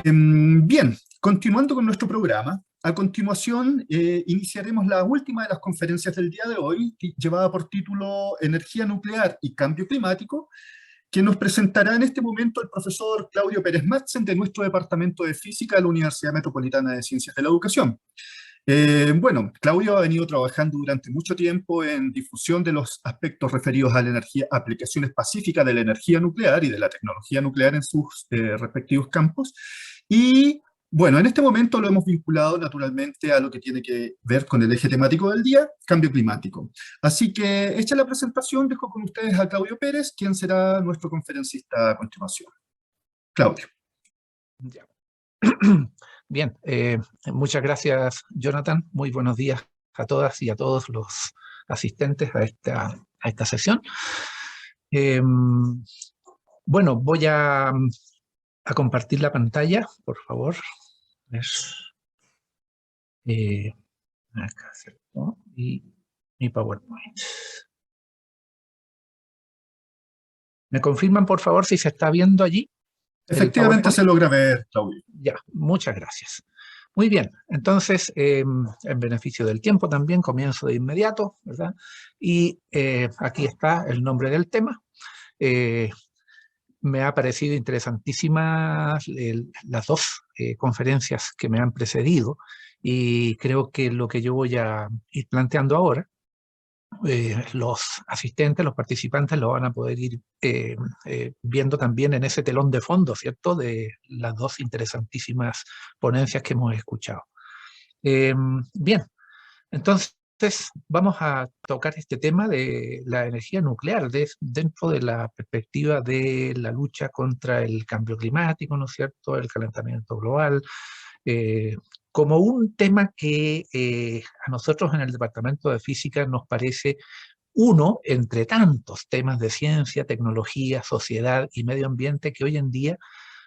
Bien, continuando con nuestro programa, a continuación iniciaremos la última de las conferencias del día de hoy, llevada por título Energía nuclear y cambio climático, que nos presentará en este momento el profesor Claudio Pérez Madsen de nuestro Departamento de Física de la Universidad Metropolitana de Ciencias de la Educación. Bueno, Claudio ha venido trabajando durante mucho tiempo en difusión de los aspectos referidos a la energía, aplicaciones pacíficas de la energía nuclear y de la tecnología nuclear en sus respectivos campos. Y bueno, en este momento lo hemos vinculado naturalmente a lo que tiene que ver con el eje temático del día, cambio climático. Así que, hecha la presentación, dejo con ustedes a Claudio Pérez, quien será nuestro conferencista a continuación. Claudio. Ya. Bien, muchas gracias, Jonathan. Muy buenos días a todas y a todos los asistentes a esta sesión. Bueno, voy a compartir la pantalla, por favor. Acá, ¿cierto? Y mi PowerPoint. ¿Me confirman, por favor, si se está viendo allí? Efectivamente se logra ver, Claudio. Ya, muchas gracias. Muy bien, entonces, en beneficio del tiempo también, comienzo de inmediato, ¿verdad? Y aquí está el nombre del tema. Me ha parecido interesantísimas las dos conferencias que me han precedido, y creo que lo que yo voy a ir planteando ahora, los asistentes, los participantes lo van a poder ir viendo también en ese telón de fondo, ¿cierto?, de las dos interesantísimas ponencias que hemos escuchado. Bien, entonces vamos a tocar este tema de la energía nuclear dentro de la perspectiva de la lucha contra el cambio climático, ¿no es cierto?, el calentamiento global, como un tema que a nosotros en el Departamento de Física nos parece uno entre tantos temas de ciencia, tecnología, sociedad y medio ambiente que hoy en día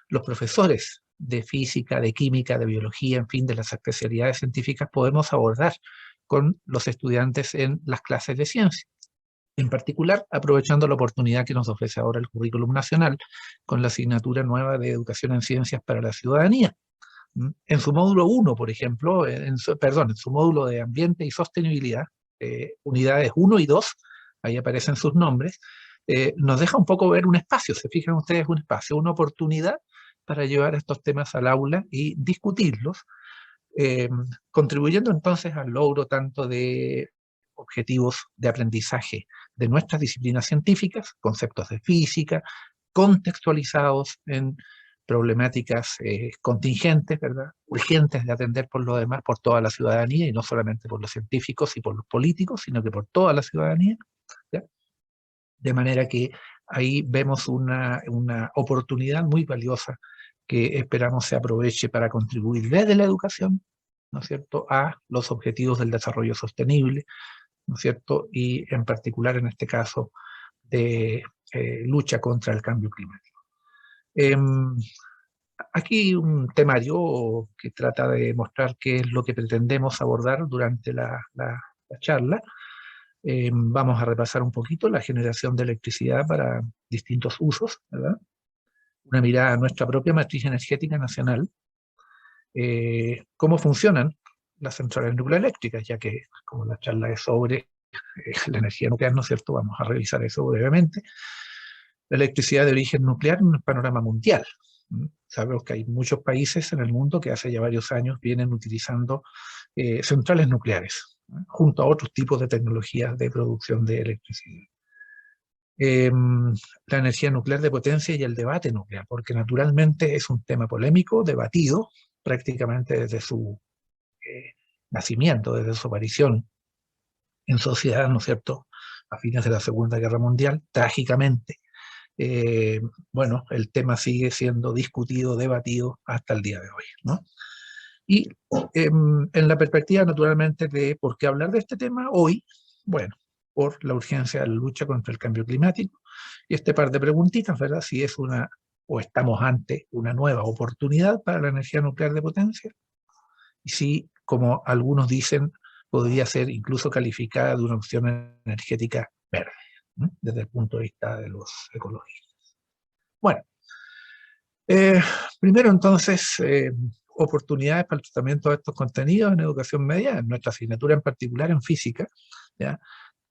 los profesores de física, de química, de biología, en fin, de las especialidades científicas podemos abordar con los estudiantes en las clases de ciencia. En particular, aprovechando la oportunidad que nos ofrece ahora el Currículum Nacional con la asignatura nueva de Educación en Ciencias para la Ciudadanía. En su módulo 1, por ejemplo, en su módulo de Ambiente y Sostenibilidad, unidades 1 y 2, ahí aparecen sus nombres, nos deja un poco ver un espacio, se fijan ustedes, un espacio, una oportunidad para llevar estos temas al aula y discutirlos, contribuyendo entonces al logro tanto de objetivos de aprendizaje de nuestras disciplinas científicas, conceptos de física, contextualizados en problemáticas contingentes, ¿verdad?, urgentes de atender por lo demás, por toda la ciudadanía, y no solamente por los científicos y por los políticos, sino que por toda la ciudadanía, ¿ya? De manera que ahí vemos una oportunidad muy valiosa que esperamos se aproveche para contribuir desde la educación, ¿no es cierto?, a los objetivos del desarrollo sostenible, ¿no es cierto?, y en particular en este caso de lucha contra el cambio climático. Aquí un temario que trata de mostrar qué es lo que pretendemos abordar durante la charla. Vamos a repasar un poquito la generación de electricidad para distintos usos, ¿verdad? Una mirada a nuestra propia matriz energética nacional, cómo funcionan las centrales nucleoeléctricas, ya que como la charla es sobre la energía nuclear, ¿no es cierto?, vamos a revisar eso brevemente. La electricidad de origen nuclear en el panorama mundial. Sabemos que hay muchos países en el mundo que hace ya varios años vienen utilizando centrales nucleares, ¿no?, junto a otros tipos de tecnologías de producción de electricidad. La energía nuclear de potencia y el debate nuclear, porque naturalmente es un tema polémico, debatido prácticamente desde su nacimiento, desde su aparición en sociedad, ¿no es cierto?, a fines de la Segunda Guerra Mundial, trágicamente. Bueno, el tema sigue siendo discutido, debatido hasta el día de hoy, ¿no? Y en la perspectiva, naturalmente, de por qué hablar de este tema hoy, bueno, por la urgencia de la lucha contra el cambio climático, y este par de preguntitas, ¿verdad?, si es una, o estamos ante una nueva oportunidad para la energía nuclear de potencia, y si, como algunos dicen, podría ser incluso calificada de una opción energética verde, ¿no?, desde el punto de vista de los ecologistas. Bueno, Eh, Primero, entonces, oportunidades para el tratamiento de estos contenidos en educación media, en nuestra asignatura en particular en física, ¿ya?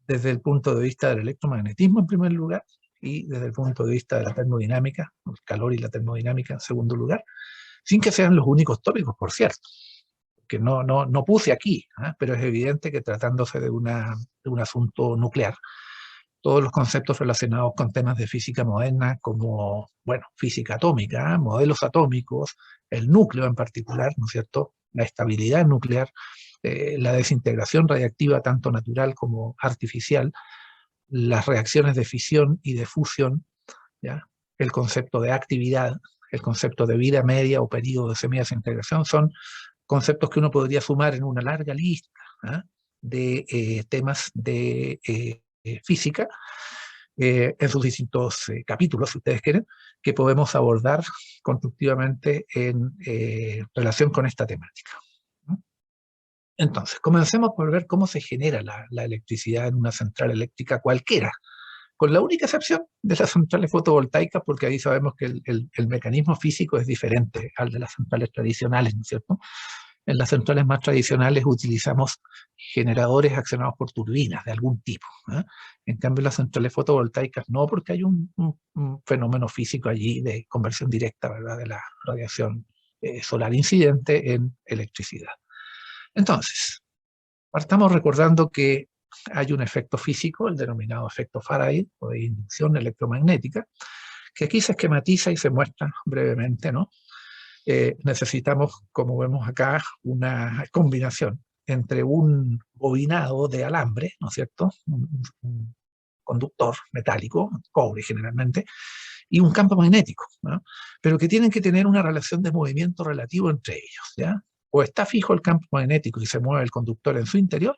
Desde el punto de vista del electromagnetismo en primer lugar, y desde el punto de vista de la termodinámica, el calor y la termodinámica en segundo lugar, sin que sean los únicos tópicos, por cierto, que no puse aquí, ¿eh? Pero es evidente que tratándose de un asunto nuclear, todos los conceptos relacionados con temas de física moderna, como, bueno, física atómica, modelos atómicos, el núcleo en particular, ¿no es cierto?, la estabilidad nuclear, la desintegración radiactiva, tanto natural como artificial, las reacciones de fisión y de fusión, ¿ya? El concepto de actividad, el concepto de vida media o periodo de semidesintegración, son conceptos que uno podría sumar en una larga lista, ¿eh? De temas de física, en sus distintos capítulos, si ustedes quieren, que podemos abordar constructivamente en relación con esta temática. Entonces, comencemos por ver cómo se genera la electricidad en una central eléctrica cualquiera, con la única excepción de las centrales fotovoltaicas, porque ahí sabemos que el mecanismo físico es diferente al de las centrales tradicionales, ¿no es cierto? En las centrales más tradicionales utilizamos generadores accionados por turbinas de algún tipo, ¿eh? En cambio, las centrales fotovoltaicas no, porque hay un fenómeno físico allí de conversión directa, ¿verdad?, de la radiación solar incidente en electricidad. Entonces, partamos recordando que hay un efecto físico, el denominado efecto Faraday, o de inducción electromagnética, que aquí se esquematiza y se muestra brevemente, ¿no? Necesitamos, como vemos acá, una combinación entre un bobinado de alambre, ¿no es cierto?, un conductor metálico, cobre generalmente, y un campo magnético, ¿no?, pero que tienen que tener una relación de movimiento relativo entre ellos, ¿ya? O está fijo el campo magnético y se mueve el conductor en su interior,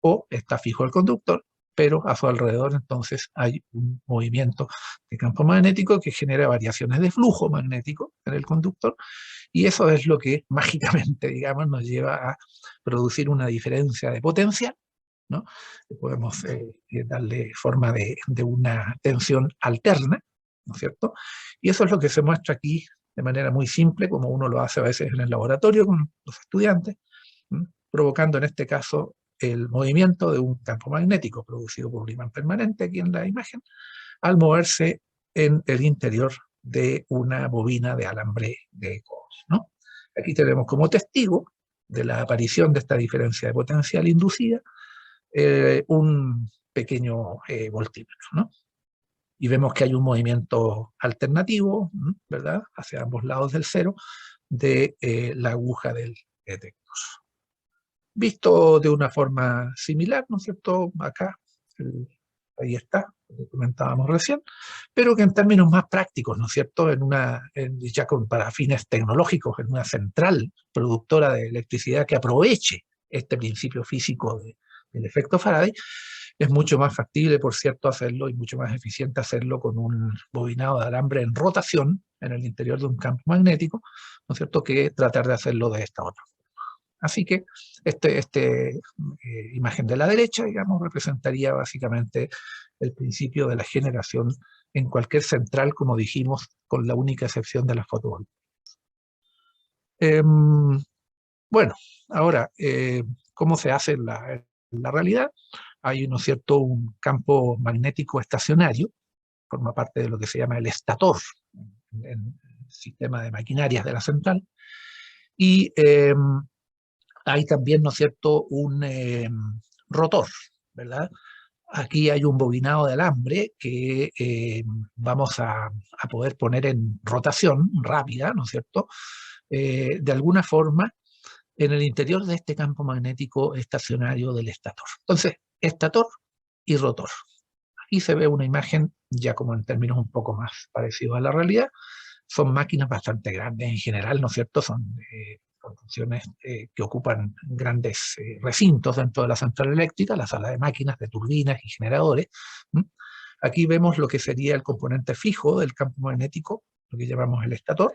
o está fijo el conductor, pero a su alrededor entonces hay un movimiento de campo magnético que genera variaciones de flujo magnético en el conductor, y eso es lo que mágicamente, digamos, nos lleva a producir una diferencia de potencia, ¿no? Podemos darle forma de una tensión alterna, ¿no es cierto? Y eso es lo que se muestra aquí de manera muy simple, como uno lo hace a veces en el laboratorio con los estudiantes, ¿m? Provocando en este caso el movimiento de un campo magnético producido por un imán permanente aquí en la imagen, al moverse en el interior de una bobina de alambre de cobre, ¿no? Aquí tenemos como testigo de la aparición de esta diferencia de potencial inducida un pequeño voltímetro, ¿no? Y vemos que hay un movimiento alternativo, ¿verdad?, hacia ambos lados del cero de la aguja del detector. Visto de una forma similar, ¿no es cierto?, acá, ahí está, lo comentábamos recién, pero que en términos más prácticos, ¿no es cierto?, ya para fines tecnológicos, en una central productora de electricidad que aproveche este principio físico del efecto Faraday, es mucho más factible, por cierto, hacerlo, y mucho más eficiente hacerlo con un bobinado de alambre en rotación en el interior de un campo magnético, ¿no es cierto?, que tratar de hacerlo de esta otra. Así que imagen de la derecha, digamos, representaría básicamente el principio de la generación en cualquier central, como dijimos, con la única excepción de las fotovoltaicas. Bueno, ahora, ¿cómo se hace en la realidad? Hay, ¿no es cierto?, un campo magnético estacionario, forma parte de lo que se llama el estator, en el sistema de maquinarias de la central, y hay también, ¿no es cierto?, un rotor, ¿verdad? Aquí hay un bobinado de alambre que vamos a poder poner en rotación rápida, ¿no es cierto?, de alguna forma en el interior de este campo magnético estacionario del estator. Entonces, estator y rotor. Aquí se ve una imagen ya como en términos un poco más parecidos a la realidad. Son máquinas bastante grandes en general, ¿no es cierto? Son construcciones que ocupan grandes recintos dentro de la central eléctrica, la sala de máquinas, de turbinas y generadores. Aquí vemos lo que sería el componente fijo del campo magnético, lo que llamamos el estator,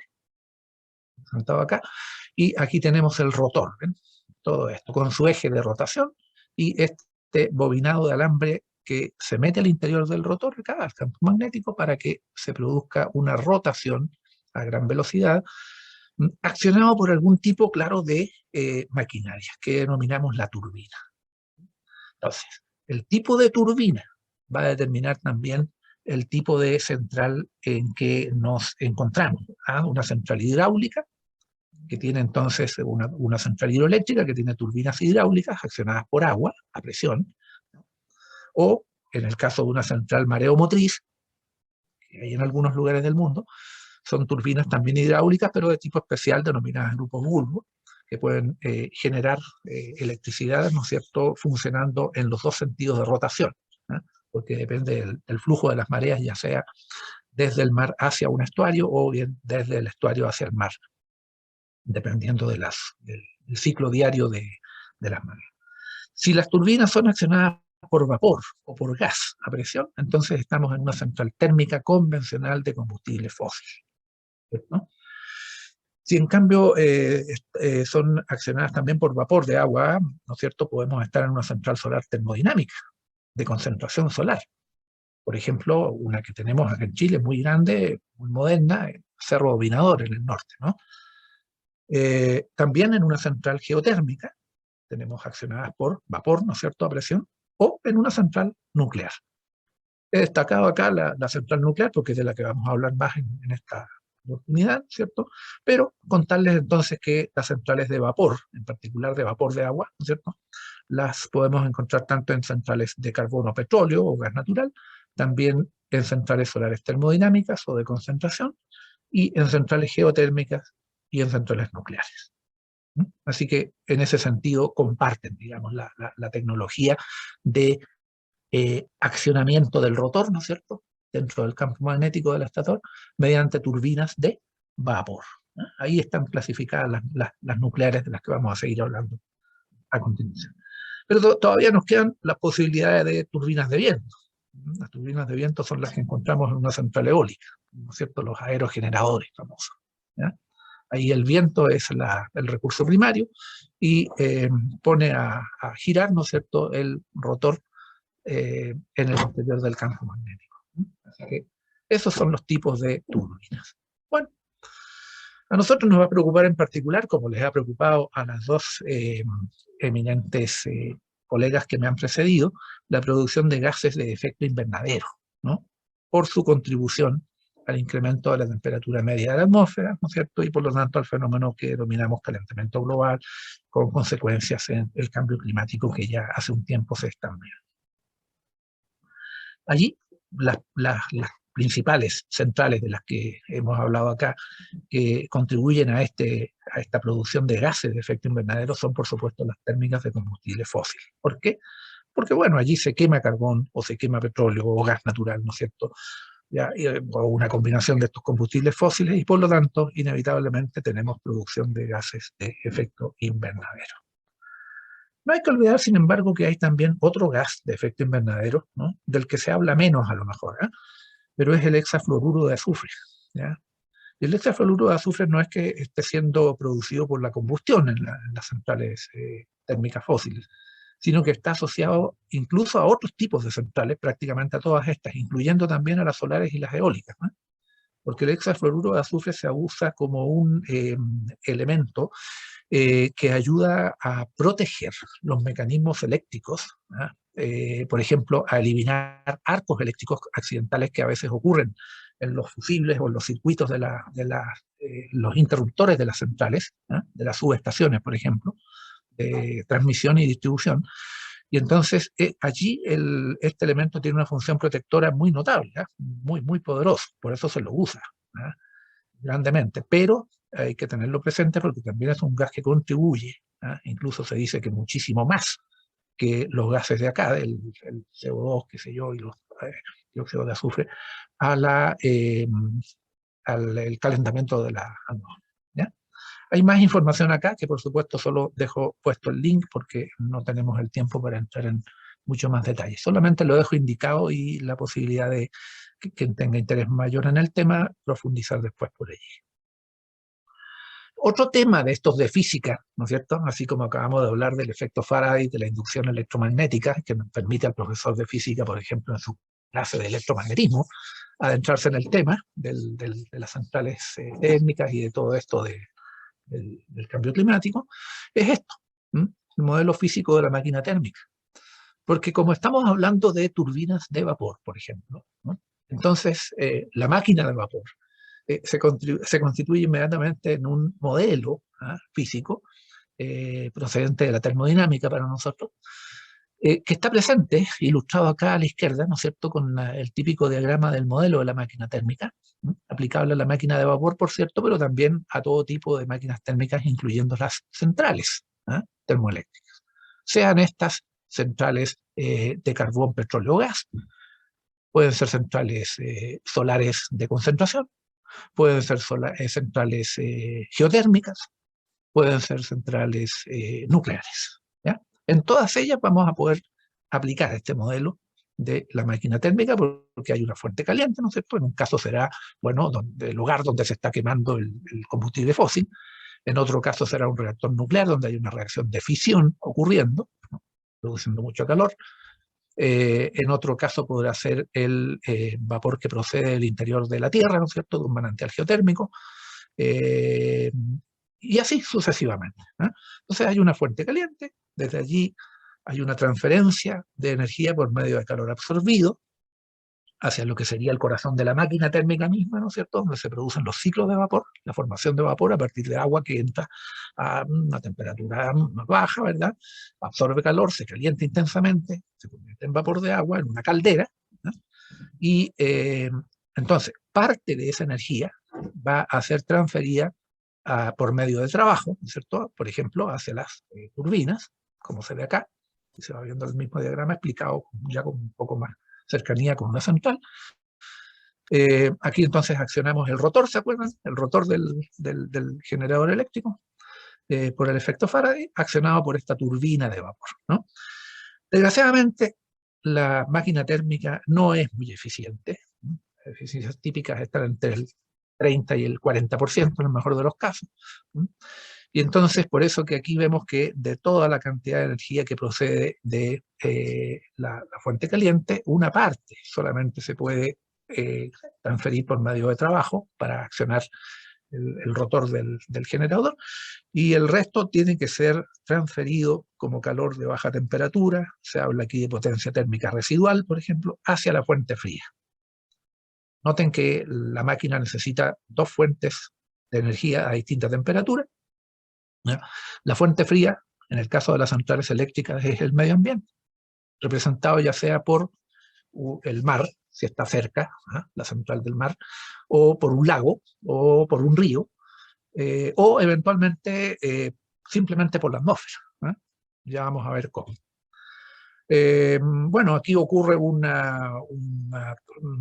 presentado acá, y aquí tenemos el rotor, ¿ven? Todo esto con su eje de rotación y este bobinado de alambre que se mete al interior del rotor, acá, al campo magnético, para que se produzca una rotación a gran velocidad, accionado por algún tipo, claro, de maquinaria, que denominamos la turbina. Entonces, el tipo de turbina va a determinar también el tipo de central en que nos encontramos. Una central hidráulica, que tiene entonces una central hidroeléctrica, que tiene turbinas hidráulicas accionadas por agua, a presión, o en el caso de una central mareomotriz, que hay en algunos lugares del mundo, son turbinas también hidráulicas, pero de tipo especial, denominadas grupos bulbo, que pueden generar electricidad, ¿no es cierto?, funcionando en los dos sentidos de rotación, ¿eh? Porque depende del flujo de las mareas, ya sea desde el mar hacia un estuario o bien desde el estuario hacia el mar, dependiendo del ciclo diario de las mareas. Si las turbinas son accionadas por vapor o por gas a presión, entonces estamos en una central térmica convencional de combustible fósil, ¿no? Si en cambio son accionadas también por vapor de agua, ¿no es cierto?, podemos estar en una central solar termodinámica, de concentración solar. Por ejemplo, una que tenemos acá en Chile, muy grande, muy moderna, Cerro Dominador, en el norte, ¿no? También en una central geotérmica, tenemos accionadas por vapor, ¿no es cierto?, a presión, o en una central nuclear. He destacado acá la central nuclear porque es de la que vamos a hablar más en esta oportunidad, ¿cierto? Pero contarles entonces que las centrales de vapor, en particular de vapor de agua, ¿no es cierto?, las podemos encontrar tanto en centrales de carbono, petróleo o gas natural, también en centrales solares termodinámicas o de concentración, y en centrales geotérmicas y en centrales nucleares. Así que en ese sentido comparten, digamos, la tecnología de accionamiento del rotor, ¿no es cierto?, dentro del campo magnético del estator, mediante turbinas de vapor. Ahí están clasificadas las nucleares de las que vamos a seguir hablando a continuación. Pero todavía nos quedan las posibilidades de turbinas de viento. Las turbinas de viento son las que encontramos en una central eólica, ¿no es cierto?, los aerogeneradores famosos, ¿ya? Ahí el viento es el recurso primario y pone a girar, ¿no es cierto?, el rotor en el interior del campo magnético. Así que esos son los tipos de turbinas. Bueno, a nosotros nos va a preocupar en particular, como les ha preocupado a las dos eminentes colegas que me han precedido, la producción de gases de efecto invernadero, ¿no?, por su contribución al incremento de la temperatura media de la atmósfera, ¿no es cierto?, y por lo tanto al fenómeno que denominamos calentamiento global, con consecuencias en el cambio climático que ya hace un tiempo se está viendo. Allí las principales centrales de las que hemos hablado acá, que contribuyen a esta producción de gases de efecto invernadero, son por supuesto las térmicas de combustible fósil. ¿Por qué? Porque bueno, allí se quema carbón o se quema petróleo o gas natural, ¿no es cierto?, ¿ya? O una combinación de estos combustibles fósiles, y por lo tanto inevitablemente tenemos producción de gases de efecto invernadero. No hay que olvidar, sin embargo, que hay también otro gas de efecto invernadero, ¿no?, del que se habla menos a lo mejor, ¿eh?, pero es el hexafluoruro de azufre, ¿ya? Y el hexafluoruro de azufre no es que esté siendo producido por la combustión en las centrales térmicas fósiles, sino que está asociado incluso a otros tipos de centrales, prácticamente a todas estas, incluyendo también a las solares y las eólicas, ¿no?, porque el hexafluoruro de azufre se usa como un elemento que ayuda a proteger los mecanismos elécticos, por ejemplo, a eliminar arcos eléctricos accidentales que a veces ocurren en los fusibles o en los circuitos de los interruptores de las centrales, de las subestaciones, por ejemplo, de transmisión y distribución. Y entonces allí este elemento tiene una función protectora muy notable, muy, muy poderoso, por eso se lo usa grandemente, pero hay que tenerlo presente porque también es un gas que contribuye, incluso se dice que muchísimo más que los gases de acá, el CO2, qué sé yo, y los dióxidos de azufre, al calentamiento de la atmósfera, ¿ya? Hay más información acá, que por supuesto solo dejo puesto el link porque no tenemos el tiempo para entrar en mucho más detalle. Solamente lo dejo indicado y la posibilidad de que quien tenga interés mayor en el tema, profundizar después por allí. Otro tema de estos de física, ¿no es cierto?, así como acabamos de hablar del efecto Faraday, de la inducción electromagnética, que nos permite al profesor de física, por ejemplo, en su clase de electromagnetismo, adentrarse en el tema de las centrales térmicas y de todo esto del cambio climático, es esto, el modelo físico de la máquina térmica. Porque como estamos hablando de turbinas de vapor, por ejemplo, ¿no? Entonces la máquina de vapor se constituye inmediatamente en un modelo físico procedente de la termodinámica para nosotros, que está presente, ilustrado acá a la izquierda, ¿no es cierto?, con el típico diagrama del modelo de la máquina térmica, aplicable a la máquina de vapor, por cierto, pero también a todo tipo de máquinas térmicas, incluyendo las centrales termoeléctricas. Sean estas centrales de carbón, petróleo o gas, pueden ser centrales solares de concentración, pueden ser centrales geotérmicas, pueden ser centrales nucleares. ¿Ya? En todas ellas vamos a poder aplicar este modelo de la máquina térmica porque hay una fuente caliente, ¿no es cierto? En un caso será, bueno, el lugar donde se está quemando el combustible fósil. En otro caso será un reactor nuclear donde hay una reacción de fisión ocurriendo, ¿no?, produciendo mucho calor. En otro caso podrá ser el vapor que procede del interior de la Tierra, ¿no es cierto?, de un manantial geotérmico. Y así sucesivamente. Entonces hay una fuente caliente, desde allí hay una transferencia de energía por medio de calor absorbido hacia lo que sería el corazón de la máquina térmica misma, ¿no es cierto?, donde se producen los ciclos de vapor, la formación de vapor a partir de agua que entra a una temperatura más baja, ¿verdad?, absorbe calor, se calienta intensamente, se convierte en vapor de agua en una caldera, ¿no? Y entonces parte de esa energía va a ser transferida por medio de trabajo, ¿no es cierto?, por ejemplo, hacia las turbinas, como se ve acá, y se va viendo el mismo diagrama explicado ya con un poco más cercanía con una central. Aquí entonces accionamos el rotor, ¿se acuerdan? El rotor del generador eléctrico, por el efecto Faraday, accionado por esta turbina de vapor, ¿no? Desgraciadamente, la máquina térmica no es muy eficiente. Las eficiencias típicas están entre el 30 y el 40% en el mejor de los casos. Y entonces, por eso que aquí vemos que de toda la cantidad de energía que procede de la fuente caliente, una parte solamente se puede transferir por medio de trabajo para accionar el rotor del generador, y el resto tiene que ser transferido como calor de baja temperatura, se habla aquí de potencia térmica residual, por ejemplo, hacia la fuente fría. Noten que la máquina necesita dos fuentes de energía a distinta temperatura. La fuente fría, en el caso de las centrales eléctricas, es el medio ambiente, representado ya sea por el mar, si está cerca, la central del mar, o por un lago, o por un río, o eventualmente simplemente por la atmósfera. Ya vamos a ver cómo. Bueno, aquí ocurre una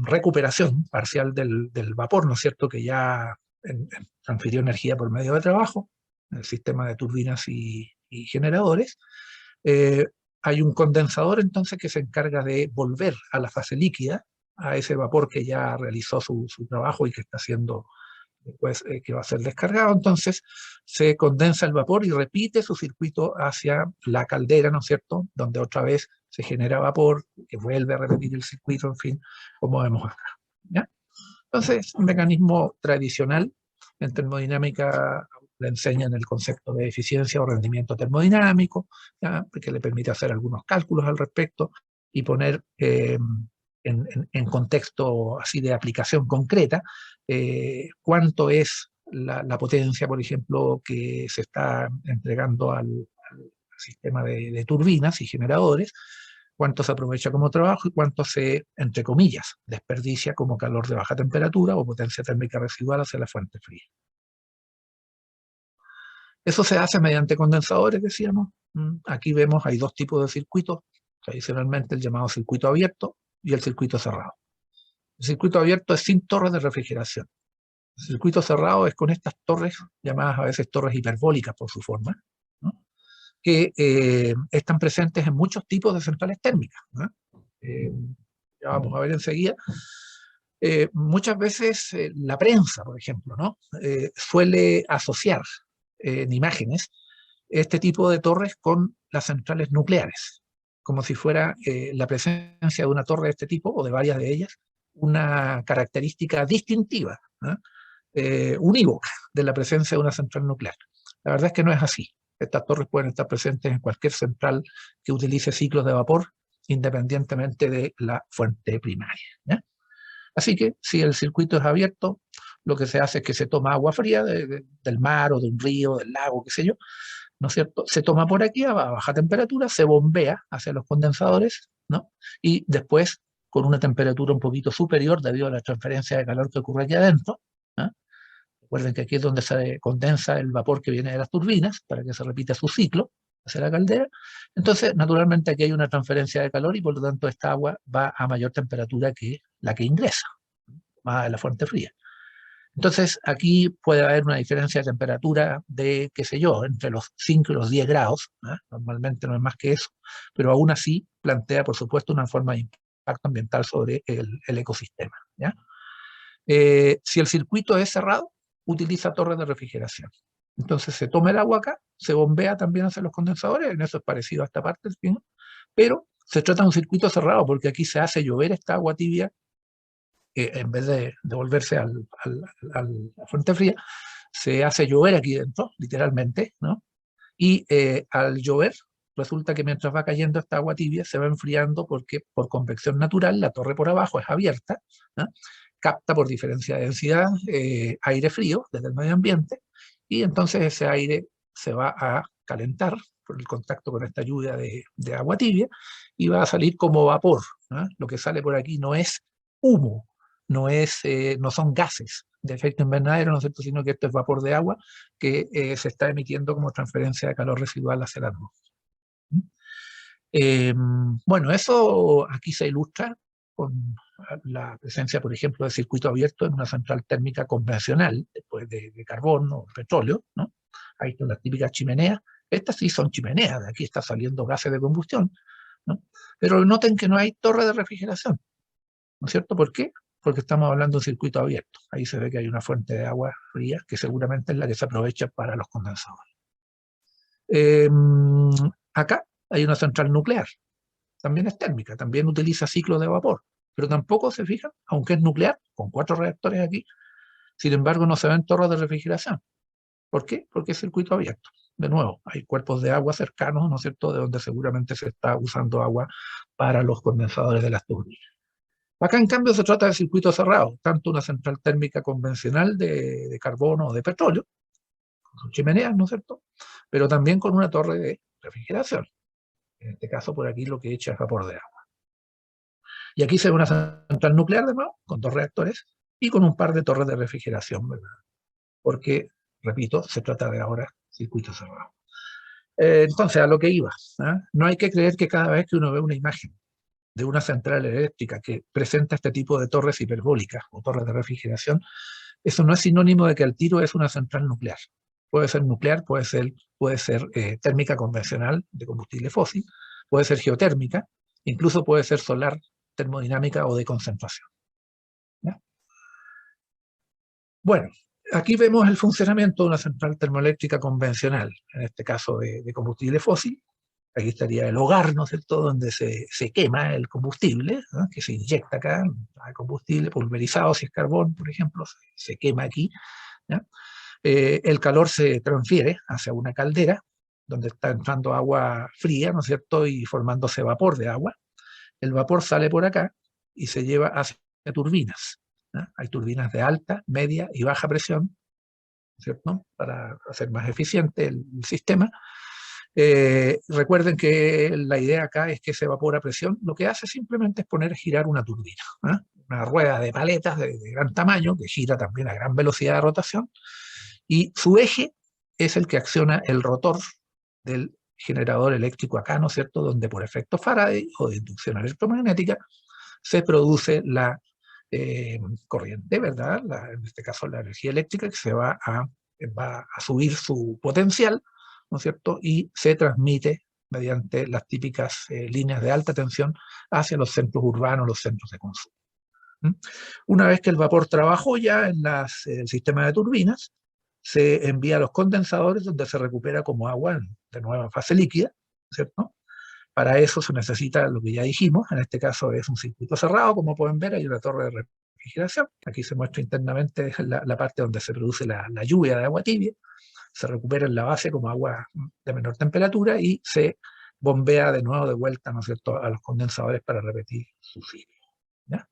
recuperación parcial del vapor, ¿no es cierto?, que ya transfirió energía por medio de trabajo, el sistema de turbinas y generadores. Hay un condensador entonces que se encarga de volver a la fase líquida, a ese vapor que ya realizó su trabajo y que está haciendo después, que va a ser descargado. Entonces se condensa el vapor y repite su circuito hacia la caldera, ¿no es cierto?, donde otra vez se genera vapor, que vuelve a repetir el circuito, en fin, como vemos acá, ¿ya? Entonces, un mecanismo tradicional en termodinámica le enseñan el concepto de eficiencia o rendimiento termodinámico, ¿ya?, que le permite hacer algunos cálculos al respecto y poner en contexto así de aplicación concreta cuánto es la potencia, por ejemplo, que se está entregando al sistema de turbinas y generadores, cuánto se aprovecha como trabajo y cuánto se, entre comillas, desperdicia como calor de baja temperatura o potencia térmica residual hacia la fuente fría. Eso se hace mediante condensadores, decíamos. Aquí vemos, hay dos tipos de circuitos, tradicionalmente el llamado circuito abierto y el circuito cerrado. El circuito abierto es sin torres de refrigeración. El circuito cerrado es con estas torres, llamadas a veces torres hiperbólicas por su forma, ¿no?, que están presentes en muchos tipos de centrales térmicas, ¿no? Ya vamos a ver enseguida. Muchas veces la prensa, por ejemplo, ¿no?, suele asociar en imágenes este tipo de torres con las centrales nucleares, como si fuera la presencia de una torre de este tipo o de varias de ellas una característica distintiva, unívoca, de la presencia de una central nuclear. La verdad es que no es así. Estas torres pueden estar presentes en cualquier central que utilice ciclos de vapor, independientemente de la fuente primaria, ¿ya? Así que si el circuito es abierto, lo que se hace es que se toma agua fría del mar o de un río, del lago, qué sé yo, ¿no es cierto? Se toma por aquí a baja temperatura, se bombea hacia los condensadores, ¿no? Y después, con una temperatura un poquito superior debido a la transferencia de calor que ocurre aquí adentro, ¿no? Recuerden que aquí es donde se condensa el vapor que viene de las turbinas para que se repita su ciclo hacia la caldera. Entonces, naturalmente aquí hay una transferencia de calor y por lo tanto esta agua va a mayor temperatura que la que ingresa, más de la fuente fría. Entonces, aquí puede haber una diferencia de temperatura de, qué sé yo, entre los 5 y los 10 grados, ¿eh? Normalmente no es más que eso, pero aún así plantea, por supuesto, una forma de impacto ambiental sobre el ecosistema, ¿ya? Si el circuito es cerrado, utiliza torres de refrigeración. Entonces se toma el agua acá, se bombea también hacia los condensadores, en eso es parecido a esta parte, ¿sí? Pero se trata de un circuito cerrado porque aquí se hace llover esta agua tibia, en vez de devolverse a la fuente fría, se hace llover aquí dentro, literalmente, ¿no? Y al llover, resulta que mientras va cayendo esta agua tibia, se va enfriando porque por convección natural la torre por abajo es abierta, ¿no? Capta por diferencia de densidad aire frío desde el medio ambiente, y entonces ese aire se va a calentar por el contacto con esta lluvia de agua tibia y va a salir como vapor, ¿no? Lo que sale por aquí no es humo, no son gases de efecto invernadero, ¿no es cierto?, sino que esto es vapor de agua que se está emitiendo como transferencia de calor residual hacia la atmósfera. Bueno, eso aquí se ilustra con la presencia, por ejemplo, de circuito abierto en una central térmica convencional, después de carbón o petróleo, ¿no? Ahí están las típicas chimeneas. Estas sí son chimeneas, de aquí está saliendo gases de combustión, ¿no? Pero noten que no hay torre de refrigeración, ¿no es cierto? ¿Por qué? Porque estamos hablando de un circuito abierto. Ahí se ve que hay una fuente de agua fría que seguramente es la que se aprovecha para los condensadores. Acá hay una central nuclear, también es térmica, también utiliza ciclos de vapor, pero tampoco se fijan, aunque es nuclear, con 4 reactores aquí, sin embargo no se ven torres de refrigeración. ¿Por qué? Porque es circuito abierto. De nuevo, hay cuerpos de agua cercanos, ¿no es cierto?, de donde seguramente se está usando agua para los condensadores de las turbinas. Acá, en cambio, se trata de circuito cerrado, tanto una central térmica convencional de carbono o de petróleo, con chimeneas, ¿no es cierto?, pero también con una torre de refrigeración. En este caso, por aquí lo que echa es vapor de agua. Y aquí se ve una central nuclear, de nuevo, con 2 reactores y con un par de torres de refrigeración, ¿verdad? Porque, repito, se trata de ahora circuito cerrado. Entonces, a lo que iba, ¿eh? No hay que creer que cada vez que uno ve una imagen de una central eléctrica que presenta este tipo de torres hiperbólicas o torres de refrigeración, eso no es sinónimo de que al tiro es una central nuclear. Puede ser nuclear, puede ser térmica convencional de combustible fósil, puede ser geotérmica, incluso puede ser solar, termodinámica o de concentración, ¿ya? Bueno, aquí vemos el funcionamiento de una central termoeléctrica convencional, en este caso de combustible fósil. Aquí estaría el hogar, ¿no es cierto?, donde se quema el combustible, ¿no?, que se inyecta acá, el combustible pulverizado, si es carbón, por ejemplo, se quema aquí, ¿ya? El calor se transfiere hacia una caldera, donde está entrando agua fría, ¿no es cierto?, y formándose vapor de agua. El vapor sale por acá y se lleva hacia turbinas, ¿no? Hay turbinas de alta, media y baja presión, ¿cierto?, para hacer más eficiente el sistema. Recuerden que la idea acá es que ese vapor a presión lo que hace simplemente es poner a girar una turbina, ¿eh? Una rueda de paletas de gran tamaño que gira también a gran velocidad de rotación, y su eje es el que acciona el rotor del generador eléctrico acá, ¿no es cierto?, donde por efecto Faraday o de inducción electromagnética se produce la corriente, ¿verdad? En este caso la energía eléctrica que se va a subir su potencial, ¿no es cierto?, y se transmite mediante las típicas líneas de alta tensión hacia los centros urbanos, los centros de consumo. Una vez que el vapor trabajó ya en el sistema de turbinas, se envía a los condensadores donde se recupera como agua de nueva fase líquida, ¿cierto? Para eso se necesita lo que ya dijimos, en este caso es un circuito cerrado, como pueden ver, hay una torre de refrigeración. Aquí se muestra internamente la parte donde se produce la lluvia de agua tibia, se recupera en la base como agua de menor temperatura y se bombea de nuevo de vuelta, ¿no es cierto?, a los condensadores para repetir su ciclo. ¿Ya?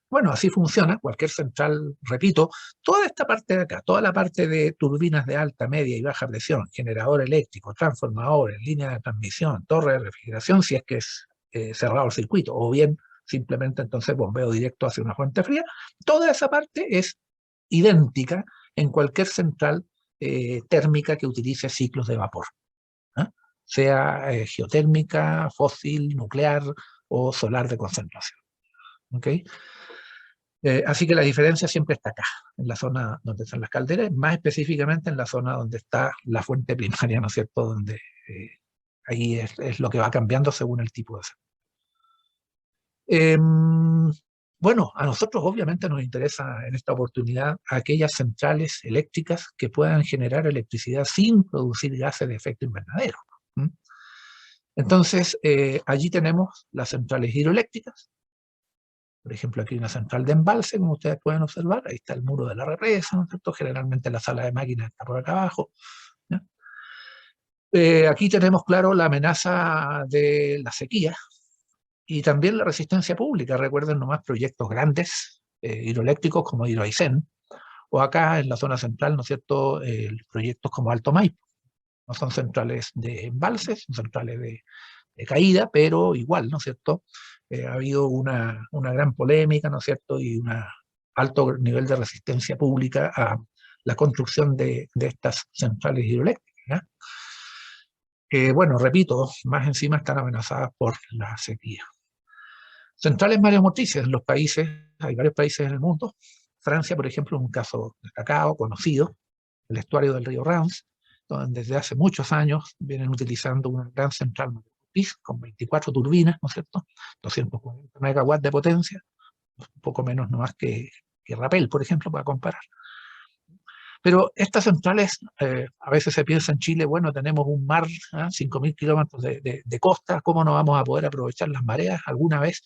Bueno, así funciona cualquier central, repito, toda esta parte de acá, toda la parte de turbinas de alta, media y baja presión, generador eléctrico, transformadores, línea de transmisión, torre de refrigeración, si es que es cerrado el circuito, o bien simplemente entonces bombeo directo hacia una fuente fría, toda esa parte es idéntica en cualquier central térmica que utilice ciclos de vapor, ¿eh? Sea geotérmica, fósil, nuclear o solar de concentración. ¿Okay? Así que la diferencia siempre está acá, en la zona donde están las calderas, más específicamente en la zona donde está la fuente primaria, ¿no es cierto?, donde ahí es lo que va cambiando según el tipo de bueno, a nosotros obviamente nos interesa en esta oportunidad aquellas centrales eléctricas que puedan generar electricidad sin producir gases de efecto invernadero. Entonces, allí tenemos las centrales hidroeléctricas. Por ejemplo, aquí hay una central de embalse, como ustedes pueden observar. Ahí está el muro de la represa, ¿no es cierto? Generalmente la sala de máquinas está por acá abajo, ¿ya? Aquí tenemos, claro, la amenaza de la sequía y también la resistencia pública. Recuerden nomás proyectos grandes, hidroeléctricos como Hidro Aysén, o acá en la zona central, ¿no es cierto?, proyectos como Alto Maipo. No son centrales de embalses, son centrales de caída, pero igual, ¿no es cierto?, ha habido una gran polémica, ¿no es cierto?, y un alto nivel de resistencia pública a la construcción de estas centrales hidroeléctricas, ¿ya? Que, bueno, repito, más encima están amenazadas por la sequía. Centrales mareomotrices en los países, hay varios países en el mundo. Francia, por ejemplo, es un caso destacado, conocido, el estuario del río Rance, donde desde hace muchos años vienen utilizando una gran central mareomotriz con 24 turbinas, ¿no es cierto?, 240 megawatts de potencia, un poco menos nomás que Rapel, por ejemplo, para comparar. Pero estas centrales, a veces se piensa en Chile, bueno, tenemos un mar, 5.000 kilómetros de costa, ¿cómo no vamos a poder aprovechar las mareas alguna vez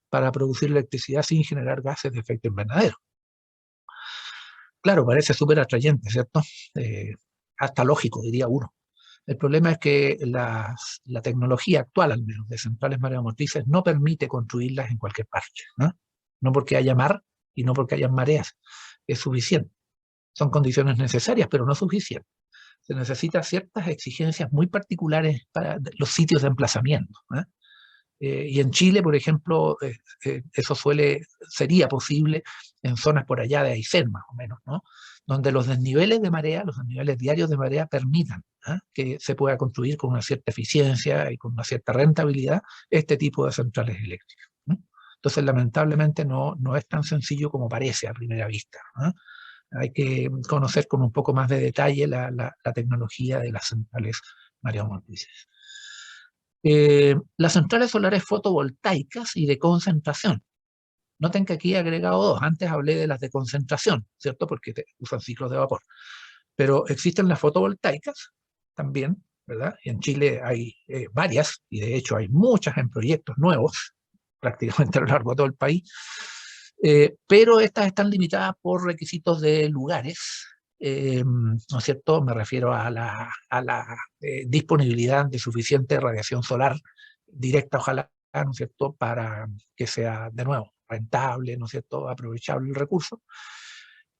para producir electricidad sin generar gases de efecto invernadero? Claro, parece súper atrayente, ¿cierto? Hasta lógico, diría uno. El problema es que la tecnología actual, al menos, de centrales mareomotrices, no permite construirlas en cualquier parte, ¿no? No porque haya mar y no porque haya mareas, es suficiente. Son condiciones necesarias, pero no suficientes. Se necesitan ciertas exigencias muy particulares para los sitios de emplazamiento, ¿eh? Y en Chile, por ejemplo, eso sería posible en zonas por allá de Aysén, más o menos, ¿no?, donde los desniveles de marea, los desniveles diarios de marea permitan que se pueda construir con una cierta eficiencia y con una cierta rentabilidad este tipo de centrales eléctricas, ¿no? Entonces, lamentablemente, no es tan sencillo como parece a primera vista, ¿no? Hay que conocer con un poco más de detalle la tecnología de las centrales mareomotrices. Las centrales solares fotovoltaicas y de concentración. Noten que aquí he agregado dos. Antes hablé de las de concentración, ¿cierto?, porque usan ciclos de vapor. Pero existen las fotovoltaicas también, ¿verdad? Y en Chile hay varias, y de hecho hay muchas en proyectos nuevos, prácticamente a lo largo de todo el país. Pero estas están limitadas por requisitos de lugares, ¿no es cierto? Me refiero a la disponibilidad de suficiente radiación solar directa, ojalá, ¿no es cierto?, para que sea, de nuevo, rentable, ¿no es cierto?, aprovechable el recurso.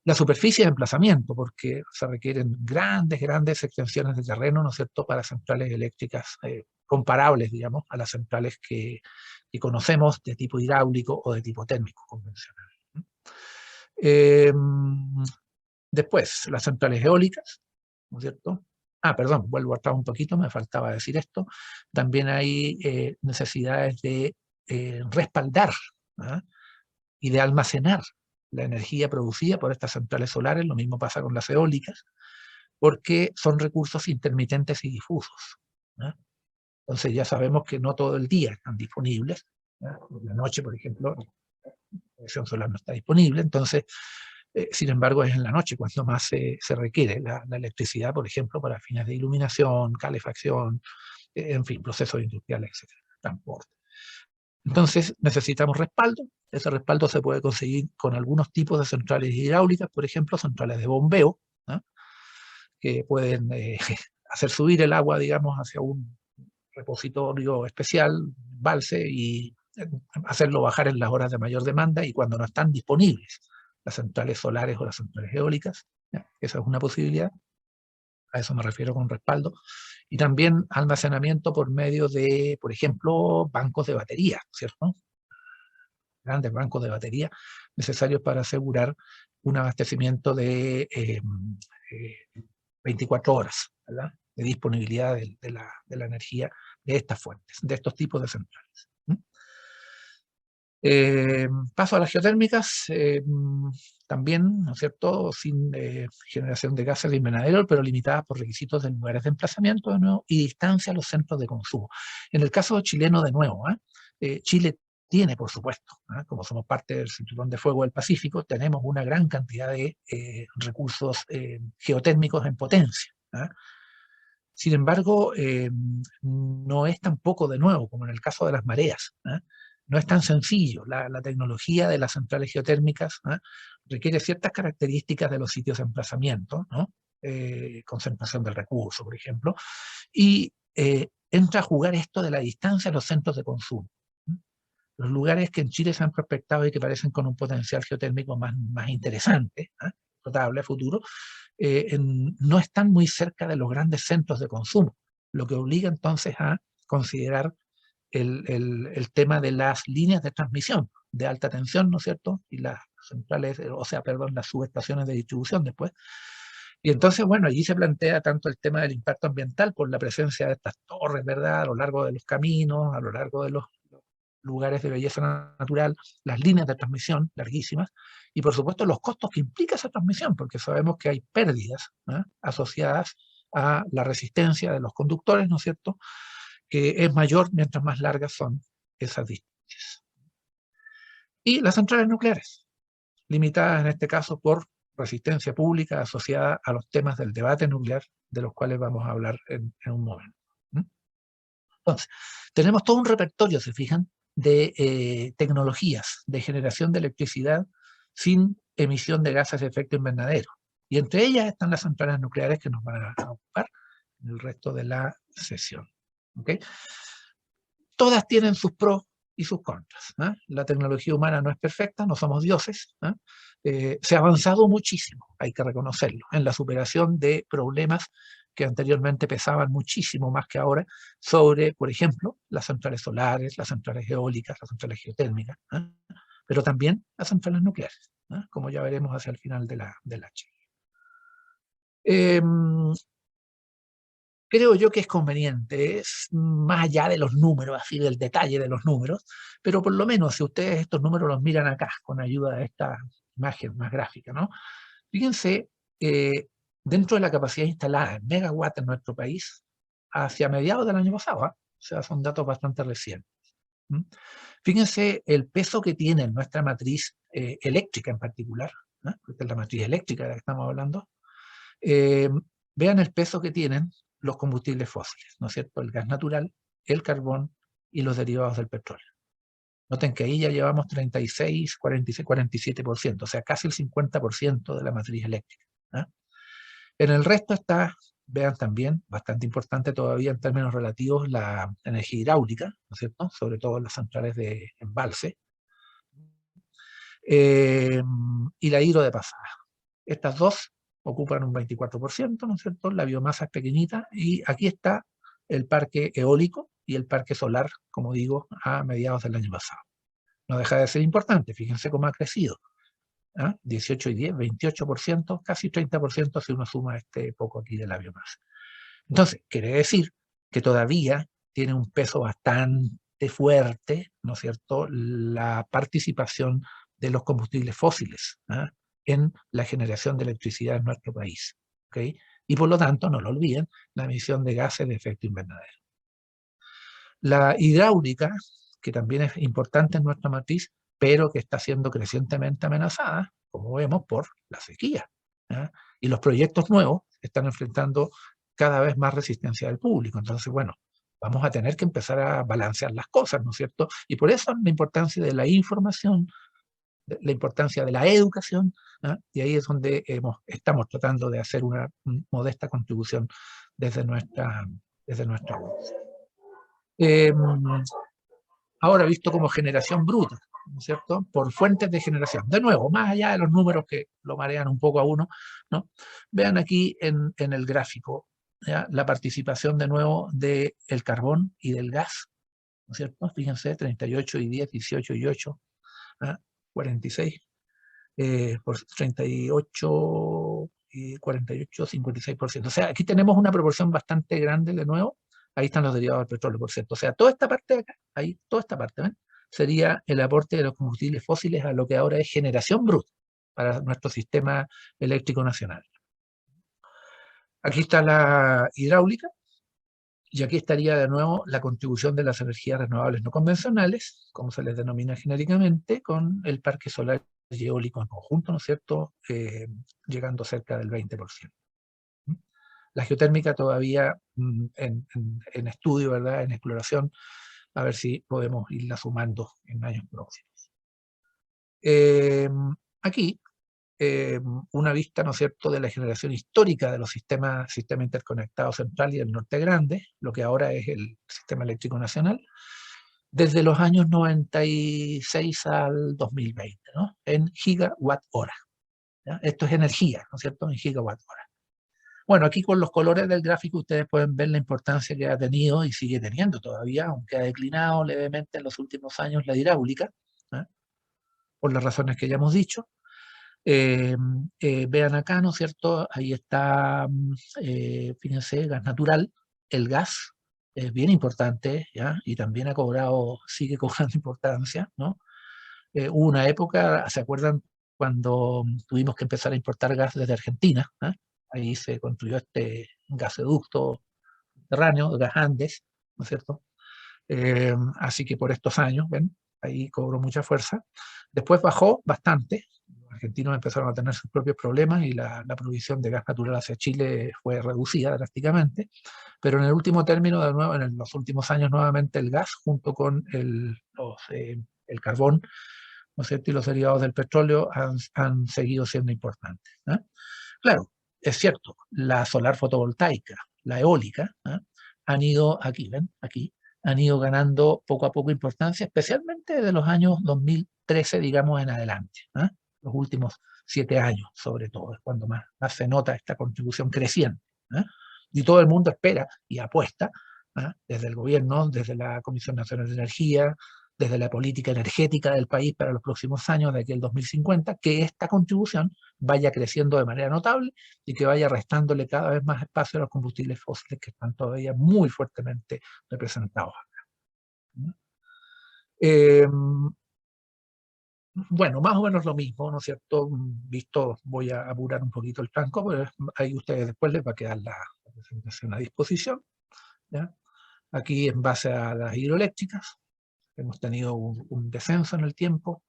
La superficie de emplazamiento, porque se requieren grandes extensiones de terreno, ¿no es cierto?, para centrales eléctricas comparables, digamos, a las centrales que conocemos de tipo hidráulico o de tipo térmico convencional. Después, las centrales eólicas, ¿no es cierto? Perdón, vuelvo atrás un poquito, me faltaba decir esto. También hay necesidades de respaldar, ¿ah?, y de almacenar la energía producida por estas centrales solares. Lo mismo pasa con las eólicas, porque son recursos intermitentes y difusos, ¿ah? Entonces ya sabemos que no todo el día están disponibles, ¿ah? Por la noche, por ejemplo, la producción solar no está disponible. Entonces, sin embargo, es en la noche cuando más se requiere la electricidad, por ejemplo, para fines de iluminación, calefacción, en fin, procesos industriales, etcétera, transporte. Entonces necesitamos respaldo. Ese respaldo se puede conseguir con algunos tipos de centrales hidráulicas, por ejemplo, centrales de bombeo, ¿no? Que pueden hacer subir el agua, digamos, hacia un repositorio especial, balse, y hacerlo bajar en las horas de mayor demanda y cuando no están disponibles las centrales solares o las centrales eólicas. ¿Ya? Esa es una posibilidad. A eso me refiero con respaldo. Y también almacenamiento por medio de, por ejemplo, bancos de batería, ¿cierto? Grandes bancos de batería necesarios para asegurar un abastecimiento de 24 horas, ¿verdad? De disponibilidad de la energía de estas fuentes, de estos tipos de centrales. Paso a las geotérmicas, también, ¿no es cierto?, sin generación de gases de invernadero, pero limitadas por requisitos de lugares de emplazamiento, de nuevo, y distancia a los centros de consumo. En el caso chileno, de nuevo, Chile tiene, por supuesto, como somos parte del Cinturón de Fuego del Pacífico, tenemos una gran cantidad de recursos geotérmicos en potencia. Sin embargo, no es tampoco, de nuevo, como en el caso de las mareas, no es tan sencillo. La tecnología de las centrales geotérmicas requiere ciertas características de los sitios de emplazamiento, ¿no? Concentración del recurso, por ejemplo, y entra a jugar esto de la distancia a los centros de consumo. Los lugares que en Chile se han prospectado y que parecen con un potencial geotérmico más interesante, potable a futuro, no están muy cerca de los grandes centros de consumo, lo que obliga entonces a considerar el tema de las líneas de transmisión de alta tensión, ¿no es cierto? Y las centrales, o sea, perdón, las subestaciones de distribución después. Y entonces, bueno, allí se plantea tanto el tema del impacto ambiental por la presencia de estas torres, ¿verdad? A lo largo de los caminos, a lo largo de los lugares de belleza natural, las líneas de transmisión larguísimas, y por supuesto los costos que implica esa transmisión, porque sabemos que hay pérdidas asociadas a la resistencia de los conductores, ¿no es cierto?, que es mayor mientras más largas son esas distancias. Y las centrales nucleares, limitadas en este caso por resistencia pública asociada a los temas del debate nuclear, de los cuales vamos a hablar en un momento. Entonces, tenemos todo un repertorio, se fijan, de tecnologías de generación de electricidad sin emisión de gases de efecto invernadero. Y entre ellas están las centrales nucleares que nos van a ocupar en el resto de la sesión. ¿Okay? Todas tienen sus pros y sus contras. La tecnología humana no es perfecta, no somos dioses. Se ha avanzado muchísimo, hay que reconocerlo, en la superación de problemas que anteriormente pesaban muchísimo más que ahora sobre, por ejemplo, las centrales solares, las centrales eólicas, las centrales geotérmicas, pero también las centrales nucleares, como ya veremos hacia el final de la charla. Creo yo que es conveniente, es más allá de los números, así del detalle de los números, pero por lo menos si ustedes estos números los miran acá, con ayuda de esta imagen más gráfica, ¿no? Fíjense, dentro de la capacidad instalada en megawatts en nuestro país, hacia mediados del año pasado, o sea, son datos bastante recientes. Fíjense el peso que tiene nuestra matriz eléctrica en particular, esta es la matriz eléctrica de la que estamos hablando. Vean el peso que tienen los combustibles fósiles, ¿no es cierto? El gas natural, el carbón y los derivados del petróleo. Noten que ahí ya llevamos 36, 46, 47%, o sea, casi el 50% de la matriz eléctrica. En el resto está, vean también, bastante importante todavía en términos relativos, la energía hidráulica, ¿no es cierto? Sobre todo las centrales de embalse. Y la hidro de pasada. Estas dos ocupan un 24%, ¿no es cierto? La biomasa es pequeñita y aquí está el parque eólico y el parque solar, como digo, a mediados del año pasado. No deja de ser importante, fíjense cómo ha crecido. 18 y 10, 28%, casi 30% si uno suma este poco aquí de la biomasa. Entonces, quiere decir que todavía tiene un peso bastante fuerte, ¿no es cierto?, la participación de los combustibles fósiles en la generación de electricidad en nuestro país. ¿Okay? Y por lo tanto, no lo olviden, la emisión de gases de efecto invernadero. La hidráulica, que también es importante en nuestra matriz, pero que está siendo crecientemente amenazada, como vemos, por la sequía. Y los proyectos nuevos están enfrentando cada vez más resistencia del público. Entonces, bueno, vamos a tener que empezar a balancear las cosas, ¿no es cierto? Y por eso la importancia de la información, la importancia de la educación, ¿ah? Y ahí es donde estamos tratando de hacer una modesta contribución desde nuestra voz. Ahora visto como generación bruta, ¿no es cierto? Por fuentes de generación. De nuevo, más allá de los números que lo marean un poco a uno, ¿no? Vean aquí en el gráfico, ¿ya? La participación de nuevo del carbón y del gas, ¿no es cierto? Fíjense, 38 y 10, 18 y 8, ¿ah? 46, por 38 y 48, 56%. O sea, aquí tenemos una proporción bastante grande de nuevo. Ahí están los derivados del petróleo, por cierto. O sea, toda esta parte de acá, ahí, toda esta parte, ¿ven? Sería el aporte de los combustibles fósiles a lo que ahora es generación bruta para nuestro sistema eléctrico nacional. Aquí está la hidráulica, y aquí estaría de nuevo la contribución de las energías renovables no convencionales, como se les denomina genéricamente, con el parque solar y eólico en conjunto, ¿no es cierto?, llegando cerca del 20%. La geotérmica todavía en estudio, ¿verdad?, en exploración, a ver si podemos irla sumando en años próximos. Aquí, una vista, ¿no es cierto?, de la generación histórica de los sistemas interconectados central y el norte grande, lo que ahora es el sistema eléctrico nacional, desde los años 96 al 2020, ¿no?, en gigawatt hora. ¿Ya? Esto es energía, ¿no es cierto?, en gigawatt hora. Bueno, aquí con los colores del gráfico ustedes pueden ver la importancia que ha tenido y sigue teniendo todavía, aunque ha declinado levemente en los últimos años la hidráulica, ¿eh?, por las razones que ya hemos dicho. Vean acá, ¿no es cierto? Ahí está, fíjense, gas natural. El gas es bien importante, ¿ya? Y también sigue cobrando importancia, ¿no? Hubo una época, ¿se acuerdan cuando tuvimos que empezar a importar gas desde Argentina? ¿Eh? Ahí se construyó este gasoducto subterráneo, gas Andes, ¿no es cierto? Así que por estos años, ¿ven? Ahí cobró mucha fuerza. Después bajó bastante. Los argentinos empezaron a tener sus propios problemas y la provisión de gas natural hacia Chile fue reducida drásticamente. Pero en el último término, de nuevo, en los últimos años, nuevamente el gas, junto con el carbón, ¿no es cierto?, y los derivados del petróleo han seguido siendo importantes, ¿eh? Claro, es cierto, la solar fotovoltaica, la eólica, ¿eh?, han ido, aquí, ¿ven? Aquí, han ido ganando poco a poco importancia, especialmente de los años 2013, digamos, en adelante, ¿eh? Los últimos 7 años, sobre todo, es cuando más se nota esta contribución creciente, ¿eh? Y todo el mundo espera y apuesta, ¿eh?, desde el gobierno, desde la Comisión Nacional de Energía, desde la política energética del país para los próximos años, de aquí al 2050, que esta contribución vaya creciendo de manera notable y que vaya restándole cada vez más espacio a los combustibles fósiles que están todavía muy fuertemente representados acá. Bueno, más o menos lo mismo, ¿no es cierto? Voy a apurar un poquito el tranco, pero ahí ustedes después les va a quedar la presentación a disposición, ¿ya? Aquí en base a las hidroeléctricas, hemos tenido un descenso en el tiempo,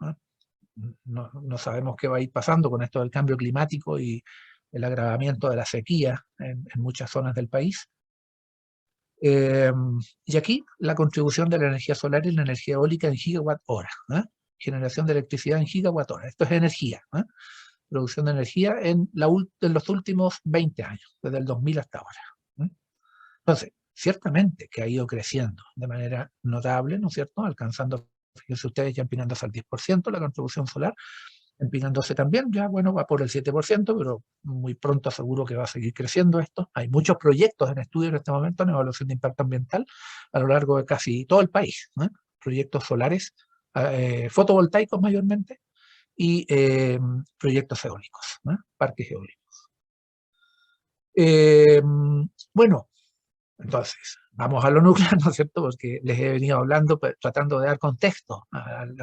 ¿no? No sabemos qué va a ir pasando con esto del cambio climático y el agravamiento de la sequía en muchas zonas del país. Y aquí la contribución de la energía solar y la energía eólica en gigawatt hora, ¿eh? Generación de electricidad en gigawatt hora. Esto es energía, ¿eh? Producción de energía en los últimos 20 años, desde el 2000 hasta ahora, ¿eh? Entonces, ciertamente que ha ido creciendo de manera notable, ¿no es cierto?, alcanzando, fíjense ustedes, ya empinándose al 10% la contribución solar, empinándose también, ya bueno, va por el 7%, pero muy pronto seguro que va a seguir creciendo esto. Hay muchos proyectos en estudio en este momento en evaluación de impacto ambiental a lo largo de casi todo el país, ¿eh? Proyectos solares, fotovoltaicos mayormente, y proyectos eólicos, ¿eh? Parques eólicos. Bueno, entonces, vamos a lo nuclear, ¿no es cierto?, porque les he venido hablando, pues, tratando de dar contexto al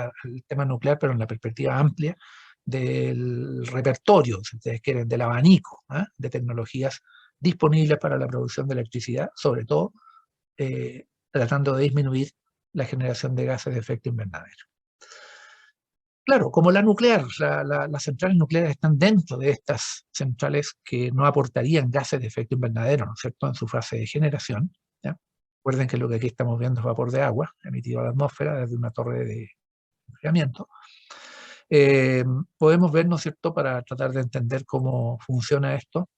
tema nuclear, pero en la perspectiva amplia del repertorio, si ustedes quieren, del abanico, ¿eh?, de tecnologías disponibles para la producción de electricidad, sobre todo tratando de disminuir la generación de gases de efecto invernadero. Claro, como la nuclear, las centrales nucleares están dentro de estas centrales que no aportarían gases de efecto invernadero, ¿no es cierto?, en su fase de generación, ¿ya? Recuerden que lo que aquí estamos viendo es vapor de agua emitido a la atmósfera desde una torre de enfriamiento. Podemos ver, ¿no es cierto?, para tratar de entender cómo funciona esto,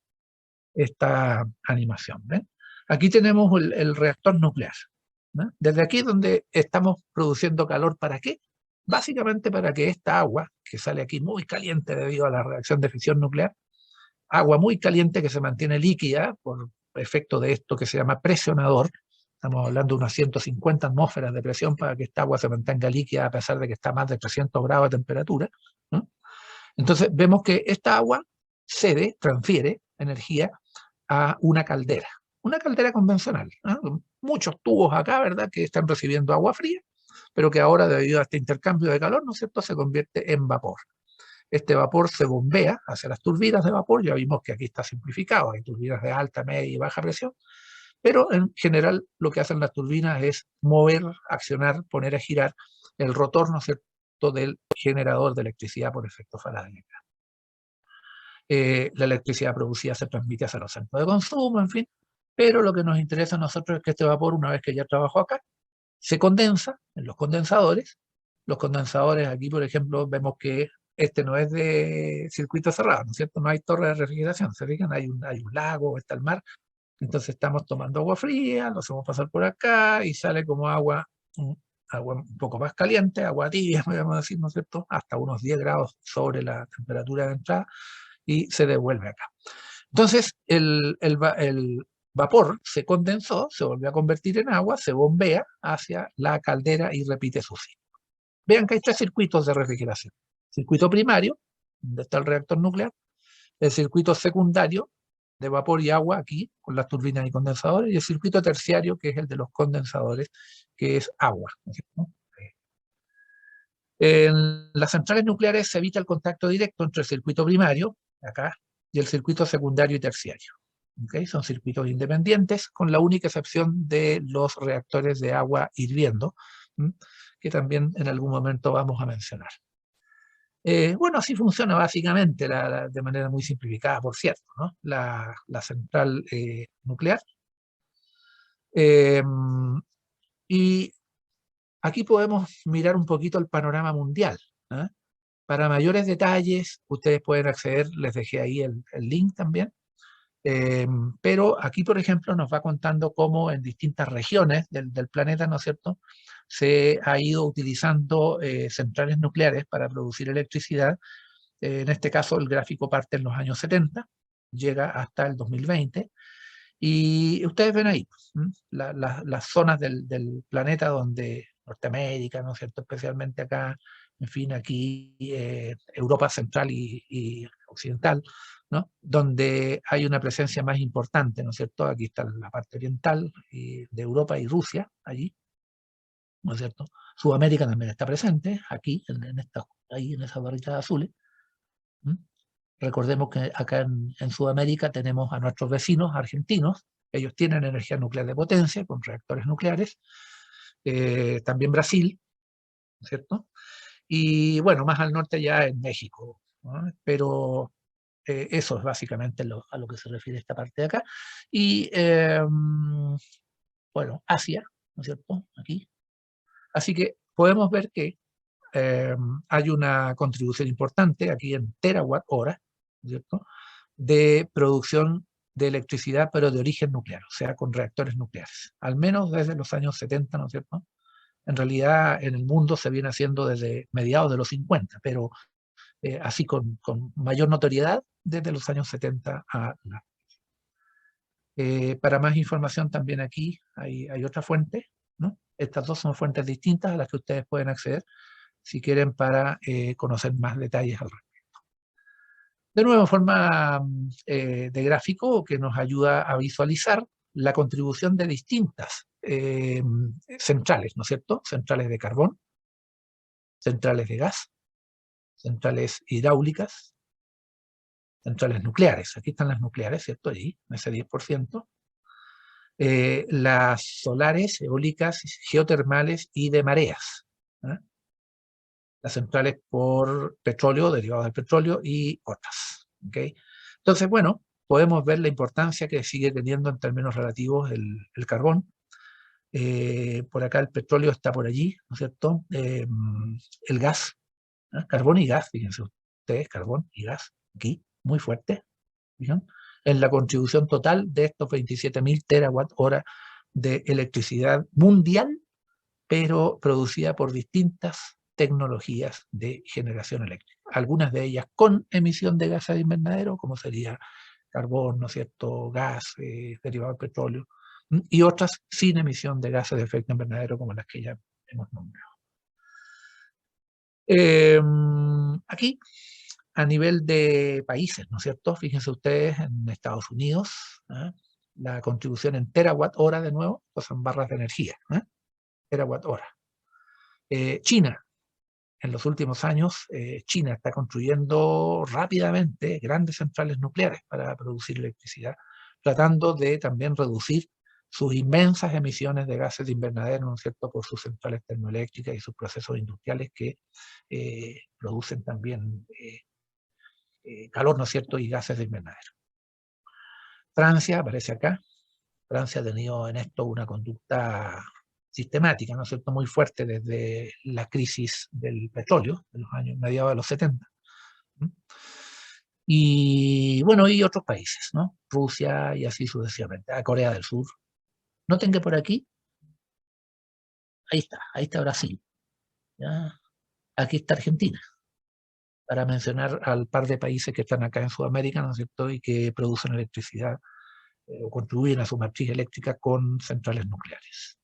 esta animación. ¿Ven? Aquí tenemos el reactor nuclear, ¿no? Desde aquí donde estamos produciendo calor, ¿para qué? Básicamente para que esta agua, que sale aquí muy caliente debido a la reacción de fisión nuclear, agua muy caliente que se mantiene líquida por efecto de esto que se llama presionador. Estamos hablando de unas 150 atmósferas de presión para que esta agua se mantenga líquida a pesar de que está a más de 300 grados de temperatura, ¿no? Entonces vemos que esta agua cede, transfiere energía a una caldera convencional, ¿no? Muchos tubos acá, ¿verdad?, que están recibiendo agua fría, pero que ahora debido a este intercambio de calor, ¿no es cierto?, se convierte en vapor. Este vapor se bombea hacia las turbinas de vapor, ya vimos que aquí está simplificado, hay turbinas de alta, media y baja presión, pero en general lo que hacen las turbinas es mover, accionar, poner a girar el rotor, ¿no es cierto?, del generador de electricidad por efecto Faraday. La electricidad producida se transmite hacia los centros de consumo, en fin, pero lo que nos interesa a nosotros es que este vapor, una vez que ya trabajó acá, se condensa en los condensadores. Los condensadores aquí, por ejemplo, vemos que este no es de circuito cerrado, ¿no es cierto? No hay torre de refrigeración, ¿se fijan? Hay un lago, está el mar. Entonces estamos tomando agua fría, lo hacemos pasar por acá y sale como agua un poco más caliente, agua tibia, podemos decir, ¿no es cierto? Hasta unos 10 grados sobre la temperatura de entrada y se devuelve acá. Entonces el vapor se condensó, se volvió a convertir en agua, se bombea hacia la caldera y repite su ciclo. Vean que hay 3 circuitos de refrigeración. Circuito primario, donde está el reactor nuclear, el circuito secundario de vapor y agua aquí, con las turbinas y condensadores, y el circuito terciario, que es el de los condensadores, que es agua, ¿no? En las centrales nucleares se evita el contacto directo entre el circuito primario, acá, y el circuito secundario y terciario. ¿Okay? Son circuitos independientes, con la única excepción de los reactores de agua hirviendo, que también en algún momento vamos a mencionar. Bueno, así funciona básicamente, de manera muy simplificada, por cierto, ¿no?, la central nuclear. Y aquí podemos mirar un poquito el panorama mundial, ¿eh? Para mayores detalles, ustedes pueden acceder, les dejé ahí el link también. Pero aquí, por ejemplo, nos va contando cómo en distintas regiones del planeta, ¿no es cierto?, se ha ido utilizando centrales nucleares para producir electricidad. En este caso, el gráfico parte en los años 70, llega hasta el 2020, y ustedes ven ahí las zonas del planeta donde Norteamérica, ¿no es cierto?, especialmente acá, en fin, aquí Europa Central y Occidental, ¿no?, donde hay una presencia más importante, ¿no es cierto? Aquí está la parte oriental de Europa y Rusia, allí, ¿no es cierto? Sudamérica también está presente, aquí, ahí en esas barritas azules. Recordemos que acá en Sudamérica tenemos a nuestros vecinos argentinos, ellos tienen energía nuclear de potencia con reactores nucleares, también Brasil, ¿no es cierto? Y bueno, más al norte ya en México, ¿no? Pero eso es básicamente a lo que se refiere esta parte de acá. Y bueno, Asia, ¿no es cierto? Aquí. Así que podemos ver que hay una contribución importante aquí en terawatt hora, ¿no es cierto?, de producción de electricidad, pero de origen nuclear, o sea, con reactores nucleares. Al menos desde los años 70, ¿no es cierto? En realidad, en el mundo se viene haciendo desde mediados de los 50, pero así con mayor notoriedad desde los años 70 a la. Para más información también aquí hay otra fuente, ¿no? Estas dos son fuentes distintas a las que ustedes pueden acceder si quieren para conocer más detalles al respecto. De nuevo, en forma de gráfico que nos ayuda a visualizar la contribución de distintas centrales, ¿no es cierto? Centrales de carbón, centrales de gas, centrales hidráulicas, centrales nucleares. Aquí están las nucleares, ¿cierto? Allí, ese 10%. Las solares, eólicas, geotermales y de mareas. Las centrales por petróleo, derivados del petróleo y otras. ¿Okay? Entonces, bueno, podemos ver la importancia que sigue teniendo en términos relativos el carbón. Por acá el petróleo está por allí, ¿no es cierto? El gas, ¿eh? Carbón y gas, fíjense ustedes, carbón y gas, aquí, muy fuerte, ¿no? En la contribución total de estos 27.000 terawatt hora de electricidad mundial, pero producida por distintas tecnologías de generación eléctrica. Algunas de ellas con emisión de gases de invernadero, como sería carbón, ¿no es cierto?, gas, derivado del petróleo, y otras sin emisión de gases de efecto invernadero, como las que ya hemos nombrado. Aquí, a nivel de países, ¿no es cierto? Fíjense ustedes, en Estados Unidos, ¿eh? La contribución en terawatt hora, de nuevo, pues son barras de energía, ¿eh? Terawatt hora. China, en los últimos años, China está construyendo rápidamente grandes centrales nucleares para producir electricidad, tratando de también reducir sus inmensas emisiones de gases de invernadero, ¿no es cierto?, por sus centrales termoeléctricas y sus procesos industriales que producen también calor, ¿no es cierto?, y gases de invernadero. Francia aparece acá. Francia ha tenido en esto una conducta sistemática, ¿no es cierto?, muy fuerte desde la crisis del petróleo, de los años mediados de los 70. Y bueno, y otros países, ¿no? Rusia y así sucesivamente, a Corea del Sur. Noten que por aquí, ahí está Brasil, ¿ya? Aquí está Argentina, para mencionar al par de países que están acá en Sudamérica, ¿no es cierto?, y que producen electricidad o contribuyen a su matriz eléctrica con centrales nucleares.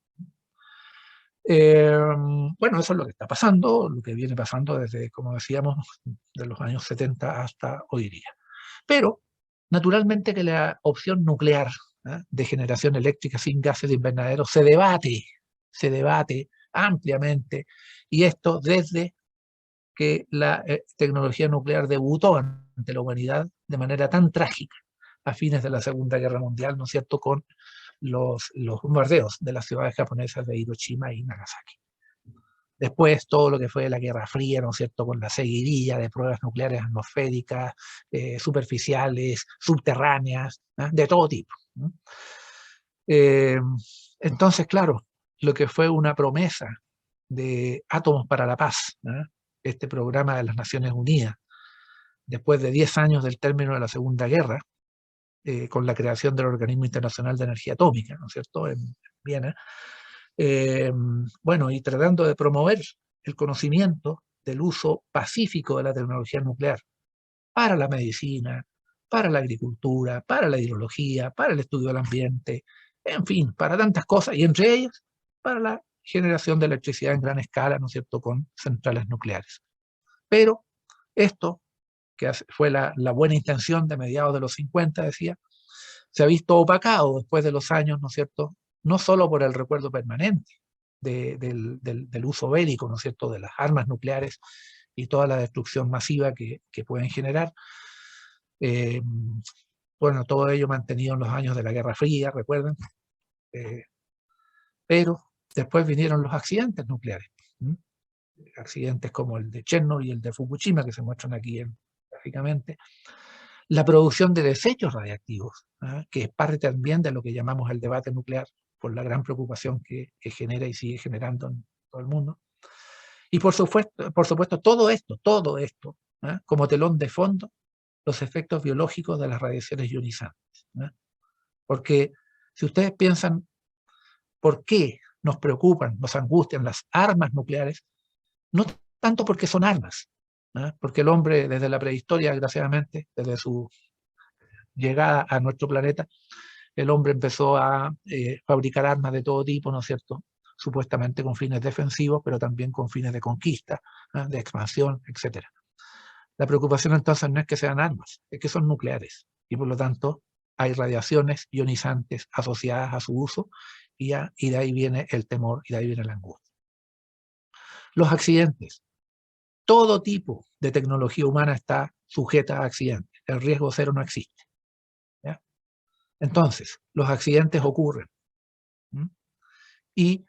Bueno, eso es lo que está pasando, lo que viene pasando desde, como decíamos, de los años 70 hasta hoy día. Pero, naturalmente que la opción nuclear, ¿eh?, de generación eléctrica sin gases de invernadero se debate ampliamente, y esto desde que la tecnología nuclear debutó ante la humanidad de manera tan trágica a fines de la Segunda Guerra Mundial, ¿no es cierto?, con los bombardeos de las ciudades japonesas de Hiroshima y Nagasaki. Después todo lo que fue la Guerra Fría, ¿no es cierto?, con la seguidilla de pruebas nucleares atmosféricas, superficiales, subterráneas, ¿eh?, de todo tipo, ¿no? Entonces, claro, lo que fue una promesa de Átomos para la Paz, ¿eh?, este programa de las Naciones Unidas, después de 10 años del término de la Segunda Guerra, con la creación del Organismo Internacional de Energía Atómica, ¿no es cierto?, en Viena, bueno, y tratando de promover el conocimiento del uso pacífico de la tecnología nuclear para la medicina, para la agricultura, para la hidrología, para el estudio del ambiente, en fin, para tantas cosas, y entre ellas, para la generación de electricidad en gran escala, ¿no es cierto?, con centrales nucleares. Pero esto, que fue la buena intención de mediados de los 50, decía, se ha visto opacado después de los años, ¿no es cierto?, no solo por el recuerdo permanente del uso bélico, ¿no es cierto?, de las armas nucleares y toda la destrucción masiva que pueden generar. Bueno, todo ello mantenido en los años de la Guerra Fría, recuerden. Pero después vinieron los accidentes nucleares. Accidentes como el de Chernobyl y el de Fukushima, que se muestran aquí gráficamente. La producción de desechos radiactivos, ¿eh?, que es parte también de lo que llamamos el debate nuclear, por la gran preocupación que genera y sigue generando en todo el mundo. Y por supuesto todo esto, ¿eh?, como telón de fondo, los efectos biológicos de las radiaciones ionizantes, ¿eh? Porque si ustedes piensan por qué nos preocupan, nos angustian las armas nucleares, no tanto porque son armas, ¿eh?, porque el hombre desde la prehistoria, desgraciadamente, desde su llegada a nuestro planeta, el hombre empezó a fabricar armas de todo tipo, ¿no es cierto?, supuestamente con fines defensivos, pero también con fines de conquista, ¿eh?, de expansión, etc. La preocupación entonces no es que sean armas, es que son nucleares, y por lo tanto hay radiaciones ionizantes asociadas a su uso, y de ahí viene el temor, y de ahí viene la angustia. Los accidentes. Todo tipo de tecnología humana está sujeta a accidentes. El riesgo cero no existe, ¿ya? Entonces, los accidentes ocurren. Y,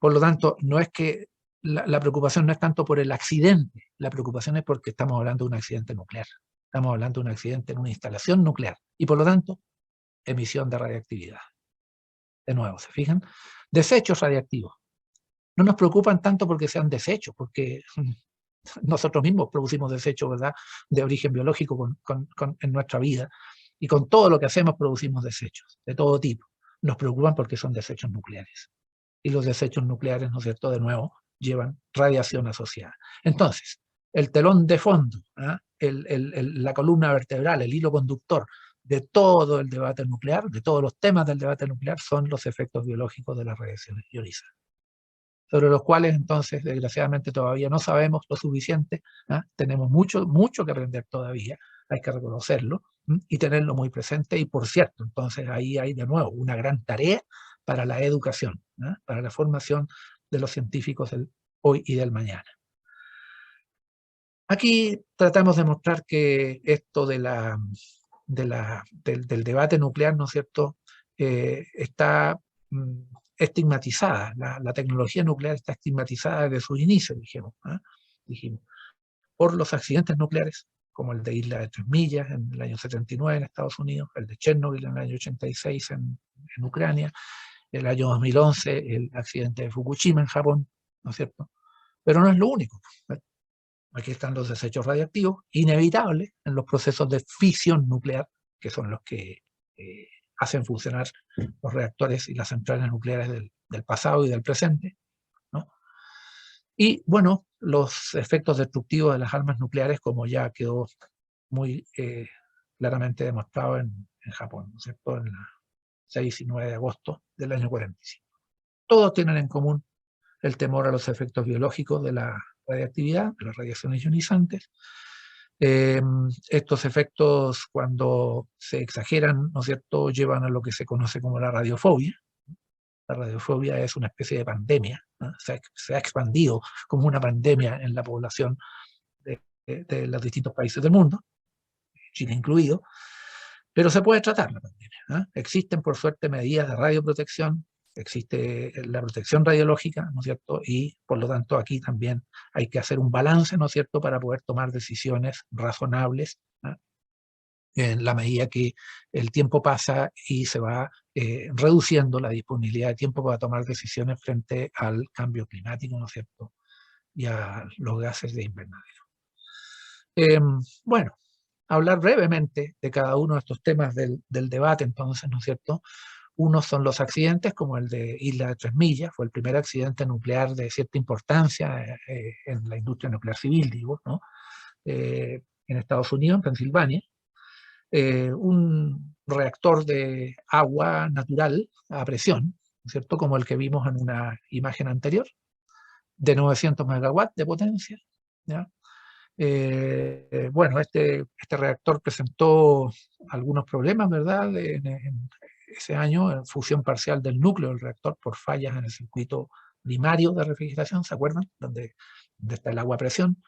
por lo tanto, no es que la preocupación no es tanto por el accidente, la preocupación es porque estamos hablando de un accidente nuclear. Estamos hablando de un accidente en una instalación nuclear. Y, por lo tanto, emisión de radiactividad. De nuevo, ¿se fijan? Desechos radiactivos. No nos preocupan tanto porque sean desechos, porque nosotros mismos producimos desechos, ¿verdad?, de origen biológico en nuestra vida, y con todo lo que hacemos producimos desechos de todo tipo. Nos preocupan porque son desechos nucleares. Y los desechos nucleares, ¿no es cierto?, de nuevo, llevan radiación asociada. Entonces, el telón de fondo, la columna vertebral, el hilo conductor de todo el debate nuclear, de todos los temas del debate nuclear, son los efectos biológicos de las radiaciones ionizantes, sobre los cuales entonces desgraciadamente todavía no sabemos lo suficiente. Tenemos mucho que aprender todavía, hay que reconocerlo y tenerlo muy presente. Y por cierto, entonces ahí hay de nuevo una gran tarea para la educación, para la formación de los científicos del hoy y del mañana. Aquí tratamos de mostrar que esto del debate nuclear, ¿no es cierto?, está estigmatizada. La tecnología nuclear está estigmatizada desde sus inicios, dijimos, por los accidentes nucleares, como el de Isla de Tres Millas en el año 79 en Estados Unidos, el de Chernobyl en el año 86 en Ucrania, el año 2011 el accidente de Fukushima en Japón, ¿no es cierto? Pero no es lo único. Aquí están los desechos radiactivos, inevitables en los procesos de fisión nuclear, que son los que hacen funcionar los reactores y las centrales nucleares del pasado y del presente, ¿no? Y bueno, los efectos destructivos de las armas nucleares, como ya quedó muy claramente demostrado en Japón, ¿no es cierto?, en la 6 y 9 de agosto del año 45. Todos tienen en común el temor a los efectos biológicos de la radiactividad, de las radiaciones ionizantes. Estos efectos, cuando se exageran, ¿no es cierto?, llevan a lo que se conoce como la radiofobia. La radiofobia es una especie de pandemia, ¿no? Se ha expandido como una pandemia en la población de los distintos países del mundo, Chile incluido, pero se puede tratar la pandemia, ¿no? Existen, por suerte, medidas de radioprotección, existe la protección radiológica, ¿no es cierto? Y por lo tanto aquí también hay que hacer un balance, ¿no es cierto?, para poder tomar decisiones razonables, ¿no?, en la medida que el tiempo pasa y se va reduciendo la disponibilidad de tiempo para tomar decisiones frente al cambio climático, ¿no es cierto?, y a los gases de invernadero. Bueno, hablar brevemente de cada uno de estos temas del debate, entonces, ¿no es cierto? Unos son los accidentes, como el de Isla de Tres Millas, fue el primer accidente nuclear de cierta importancia en la industria nuclear civil, digo, ¿no?, en Estados Unidos, en Pensilvania. Un reactor de agua natural a presión, ¿no es cierto?, como el que vimos en una imagen anterior, de 900 megawatts de potencia, ¿ya? Bueno, este reactor presentó algunos problemas, ¿verdad?, en ese año, en fusión parcial del núcleo del reactor por fallas en el circuito primario de refrigeración, ¿se acuerdan?, donde está el agua a presión.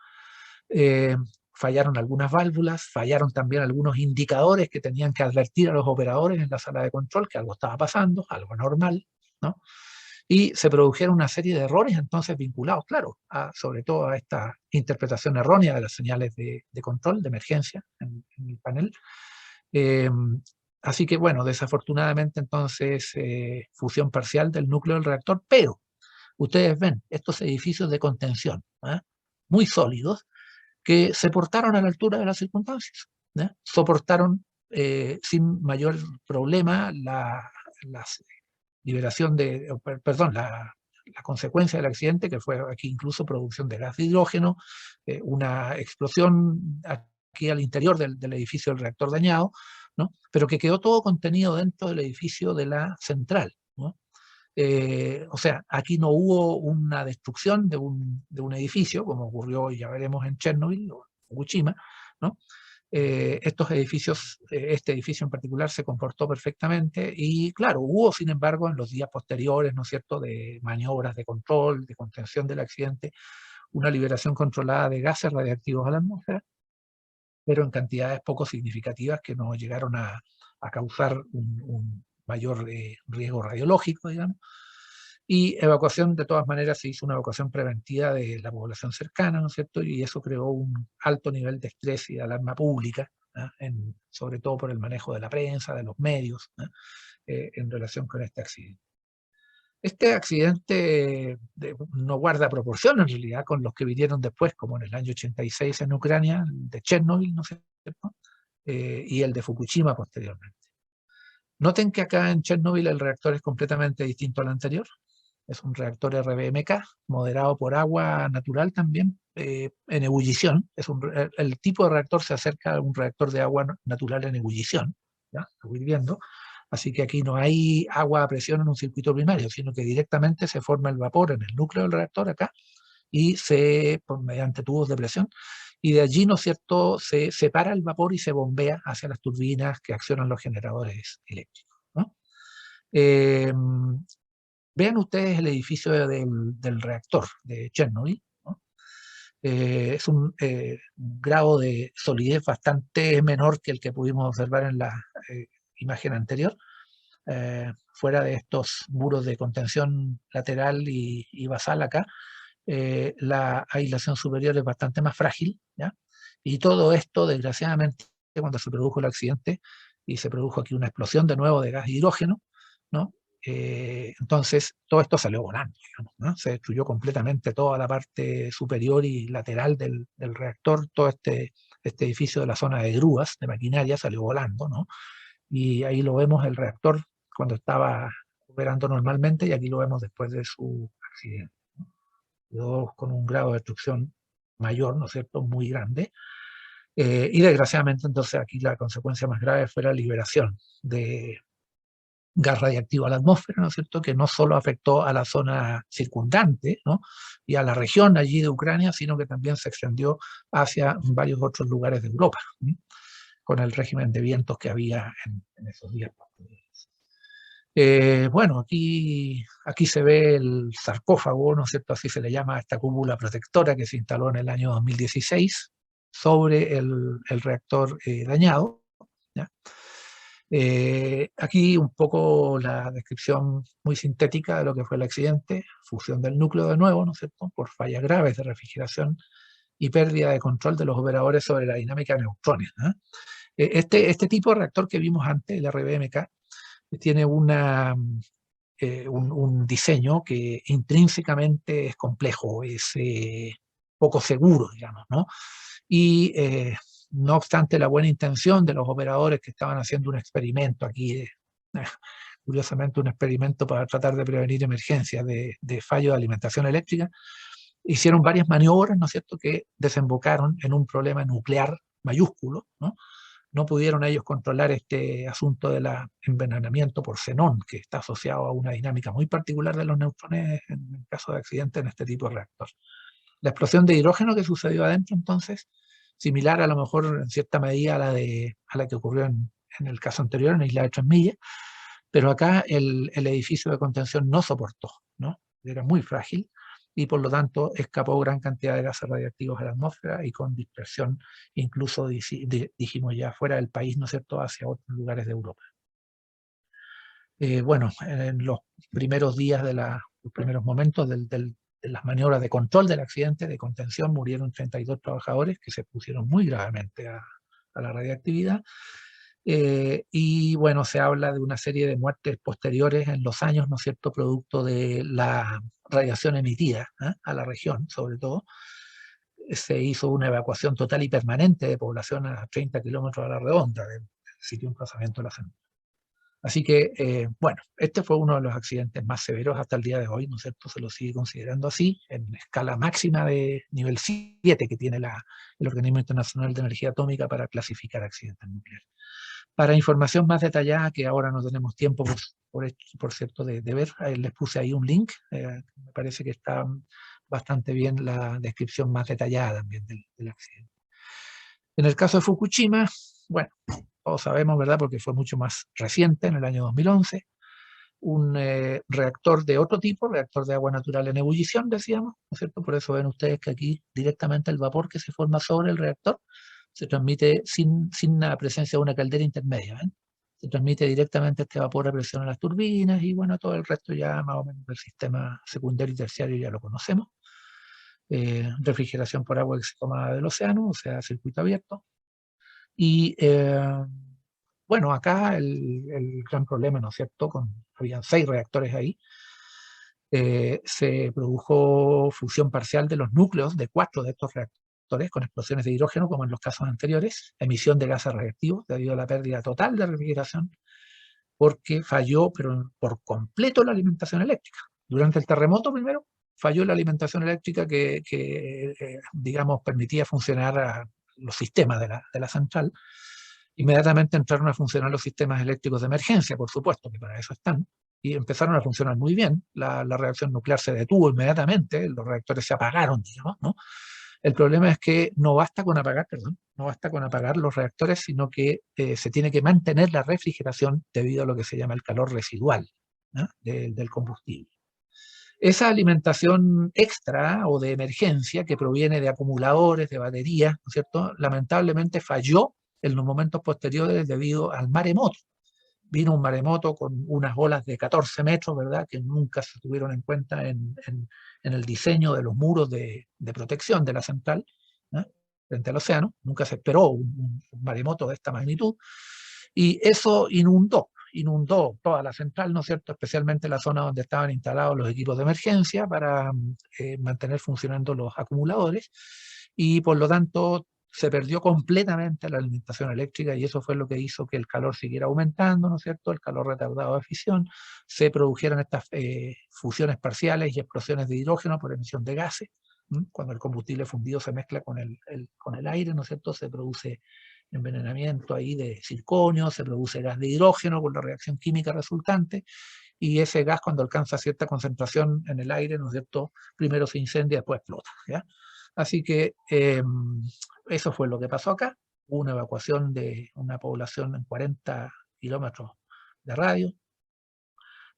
Fallaron algunas válvulas, fallaron también algunos indicadores que tenían que advertir a los operadores en la sala de control que algo estaba pasando, algo normal, ¿no? Y se produjeron una serie de errores entonces vinculados, claro, sobre todo a esta interpretación errónea de las señales de control, de emergencia en el panel. Así que bueno, desafortunadamente entonces fusión parcial del núcleo del reactor, pero ustedes ven estos edificios de contención, muy sólidos, que se portaron a la altura de las circunstancias, ¿no? Soportaron sin mayor problema la liberación la consecuencia del accidente, que fue aquí incluso producción de gas de hidrógeno, una explosión aquí al interior del edificio del reactor dañado, ¿no?, pero que quedó todo contenido dentro del edificio de la central, ¿no? O sea, aquí no hubo una destrucción de un edificio, como ocurrió, ya veremos, en Chernobyl o Fukushima, ¿no? Estos edificios, este edificio en particular se comportó perfectamente y claro, hubo sin embargo en los días posteriores, ¿no es cierto?, de maniobras de control, de contención del accidente, una liberación controlada de gases radiactivos a la atmósfera, pero en cantidades poco significativas que no llegaron a causar un mayor riesgo radiológico, digamos. Y evacuación, de todas maneras, se hizo una evacuación preventiva de la población cercana, ¿no es cierto? Y eso creó un alto nivel de estrés y de alarma pública, sobre todo por el manejo de la prensa, de los medios, en relación con este accidente. Este accidente no guarda proporción en realidad con los que vinieron después, como en el año 86 en Ucrania, el de Chernobyl, ¿no es cierto? Y el de Fukushima posteriormente. Noten que acá en Chernobyl el reactor es completamente distinto al anterior. Es un reactor RBMK, moderado por agua natural también, en ebullición. El tipo de reactor se acerca a un reactor de agua natural en ebullición, ¿ya? Lo voy viendo. Así que aquí no hay agua a presión en un circuito primario, sino que directamente se forma el vapor en el núcleo del reactor acá y mediante tubos de presión, y de allí, ¿no es cierto?, se separa el vapor y se bombea hacia las turbinas que accionan los generadores eléctricos, ¿no? Eh, Vean ustedes el edificio del reactor de Chernobyl, ¿no? Es un grado de solidez bastante menor que el que pudimos observar en la imagen anterior. Fuera de estos muros de contención lateral y basal acá, la aislación superior es bastante más frágil, ¿ya? Y todo esto, desgraciadamente, cuando se produjo el accidente y se produjo aquí una explosión de nuevo de gas hidrógeno, ¿no? Entonces, todo esto salió volando, digamos, ¿no? Se destruyó completamente toda la parte superior y lateral del reactor, todo este edificio de la zona de grúas, de maquinaria, salió volando, ¿no? Y ahí lo vemos el reactor cuando estaba operando normalmente, y aquí lo vemos después de su accidente. Quedó con un grado de destrucción mayor, ¿no es cierto?, muy grande. Y desgraciadamente entonces aquí la consecuencia más grave fue la liberación de gas radiactivo a la atmósfera, ¿no es cierto?, que no solo afectó a la zona circundante, ¿no?, y a la región allí de Ucrania, sino que también se extendió hacia varios otros lugares de Europa, ¿sí?, con el régimen de vientos que había en esos días. Bueno, aquí se ve el sarcófago, ¿no es cierto?, así se le llama a esta cúpula protectora que se instaló en el año 2016 sobre el reactor dañado, ¿ya? Aquí un poco la descripción muy sintética de lo que fue el accidente: fusión del núcleo de nuevo, ¿no es cierto?, por fallas graves de refrigeración y pérdida de control de los operadores sobre la dinámica de neutrones, ¿eh? Este tipo de reactor que vimos antes, el RBMK, tiene un diseño que intrínsecamente es complejo, es poco seguro, digamos, ¿no? Y no obstante la buena intención de los operadores que estaban haciendo un experimento aquí, curiosamente un experimento para tratar de prevenir emergencias de fallo de alimentación eléctrica, hicieron varias maniobras, ¿no es cierto?, que desembocaron en un problema nuclear mayúsculo, ¿no? No pudieron ellos controlar este asunto del envenenamiento por xenón, que está asociado a una dinámica muy particular de los neutrones en el caso de accidentes en este tipo de reactor. La explosión de hidrógeno que sucedió adentro, entonces, similar a lo mejor en cierta medida a la que ocurrió en el caso anterior, en la isla de Tres Millas, pero acá el edificio de contención no soportó, ¿no? Era muy frágil y por lo tanto escapó gran cantidad de gases radiactivos a la atmósfera y con dispersión, incluso dijimos ya fuera del país, ¿no es cierto?, hacia otros lugares de Europa. Bueno, en los primeros días los primeros momentos de las maniobras de control del accidente, de contención, murieron 32 trabajadores que se pusieron muy gravemente a la radiactividad. Y bueno, se habla de una serie de muertes posteriores en los años, ¿no es cierto?, producto de la radiación emitida, ¿eh?, a la región, sobre todo. Se hizo una evacuación total y permanente de población a 30 kilómetros a la redonda del sitio de emplazamiento de la central. Así que, bueno, este fue uno de los accidentes más severos hasta el día de hoy, ¿no es cierto? Se lo sigue considerando así, en escala máxima de nivel 7 que tiene el Organismo Internacional de Energía Atómica para clasificar accidentes nucleares. Para información más detallada, que ahora no tenemos tiempo, por cierto, de ver, les puse ahí un link. Me parece que está bastante bien la descripción más detallada también del accidente. En el caso de Fukushima, bueno, todos sabemos, ¿verdad?, porque fue mucho más reciente, en el año 2011, un reactor de otro tipo, reactor de agua natural en ebullición, decíamos, ¿no es cierto? Por eso ven ustedes que aquí directamente el vapor que se forma sobre el reactor se transmite sin la presencia de una caldera intermedia, ¿ven? Se transmite directamente este vapor a presión a las turbinas y bueno, todo el resto ya más o menos del sistema secundario y terciario ya lo conocemos. Refrigeración por agua que se toma del océano, o sea, circuito abierto. Y bueno, acá el gran problema, ¿no es cierto?, habían 6 reactores ahí, se produjo fusión parcial de los núcleos de 4 de estos reactores con explosiones de hidrógeno, como en los casos anteriores, emisión de gases radiactivos debido a la pérdida total de refrigeración, porque falló pero por completo la alimentación eléctrica. Durante el terremoto primero falló la alimentación eléctrica que digamos, permitía funcionar a los sistemas de la central. Inmediatamente entraron a funcionar los sistemas eléctricos de emergencia, por supuesto, que para eso están, y empezaron a funcionar muy bien. La reacción nuclear se detuvo inmediatamente, los reactores se apagaron, digamos, ¿no? El problema es que no basta con apagar, perdón, no basta con apagar los reactores, sino que se tiene que mantener la refrigeración debido a lo que se llama el calor residual, ¿no? del combustible. Esa alimentación extra o de emergencia que proviene de acumuladores, de baterías, ¿no es cierto?, lamentablemente falló en los momentos posteriores debido al maremoto. Vino un maremoto con unas olas de 14 metros, ¿verdad?, que nunca se tuvieron en cuenta en el diseño de los muros de protección de la central, ¿no?, frente al océano. Nunca se esperó un maremoto de esta magnitud. Y eso inundó toda la central, ¿no es cierto?, especialmente la zona donde estaban instalados los equipos de emergencia para mantener funcionando los acumuladores, y por lo tanto se perdió completamente la alimentación eléctrica, y eso fue lo que hizo que el calor siguiera aumentando, ¿no es cierto?, el calor retardado de fisión, se produjeron estas fusiones parciales y explosiones de hidrógeno por emisión de gases. Cuando el combustible fundido se mezcla con el aire, ¿no es cierto?, se produce envenenamiento ahí de circonio, se produce gas de hidrógeno con la reacción química resultante, y ese gas, cuando alcanza cierta concentración en el aire, ¿no es cierto?, primero se incendia, después explota, ¿ya? Así que eso fue lo que pasó acá. Hubo una evacuación de una población en 40 kilómetros de radio.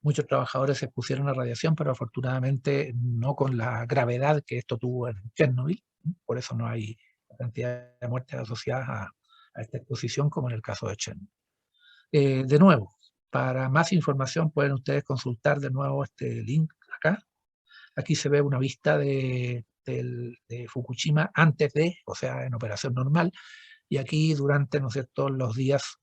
Muchos trabajadores se expusieron a radiación, pero afortunadamente no con la gravedad que esto tuvo en Chernobyl. Por eso no hay cantidad de muertes asociadas a esta exposición como en el caso de Chernobyl. De nuevo, para más información pueden ustedes consultar de nuevo este link acá. Aquí se ve una vista de Fukushima antes de, o sea, en operación normal, y aquí durante, ¿no es cierto?, los días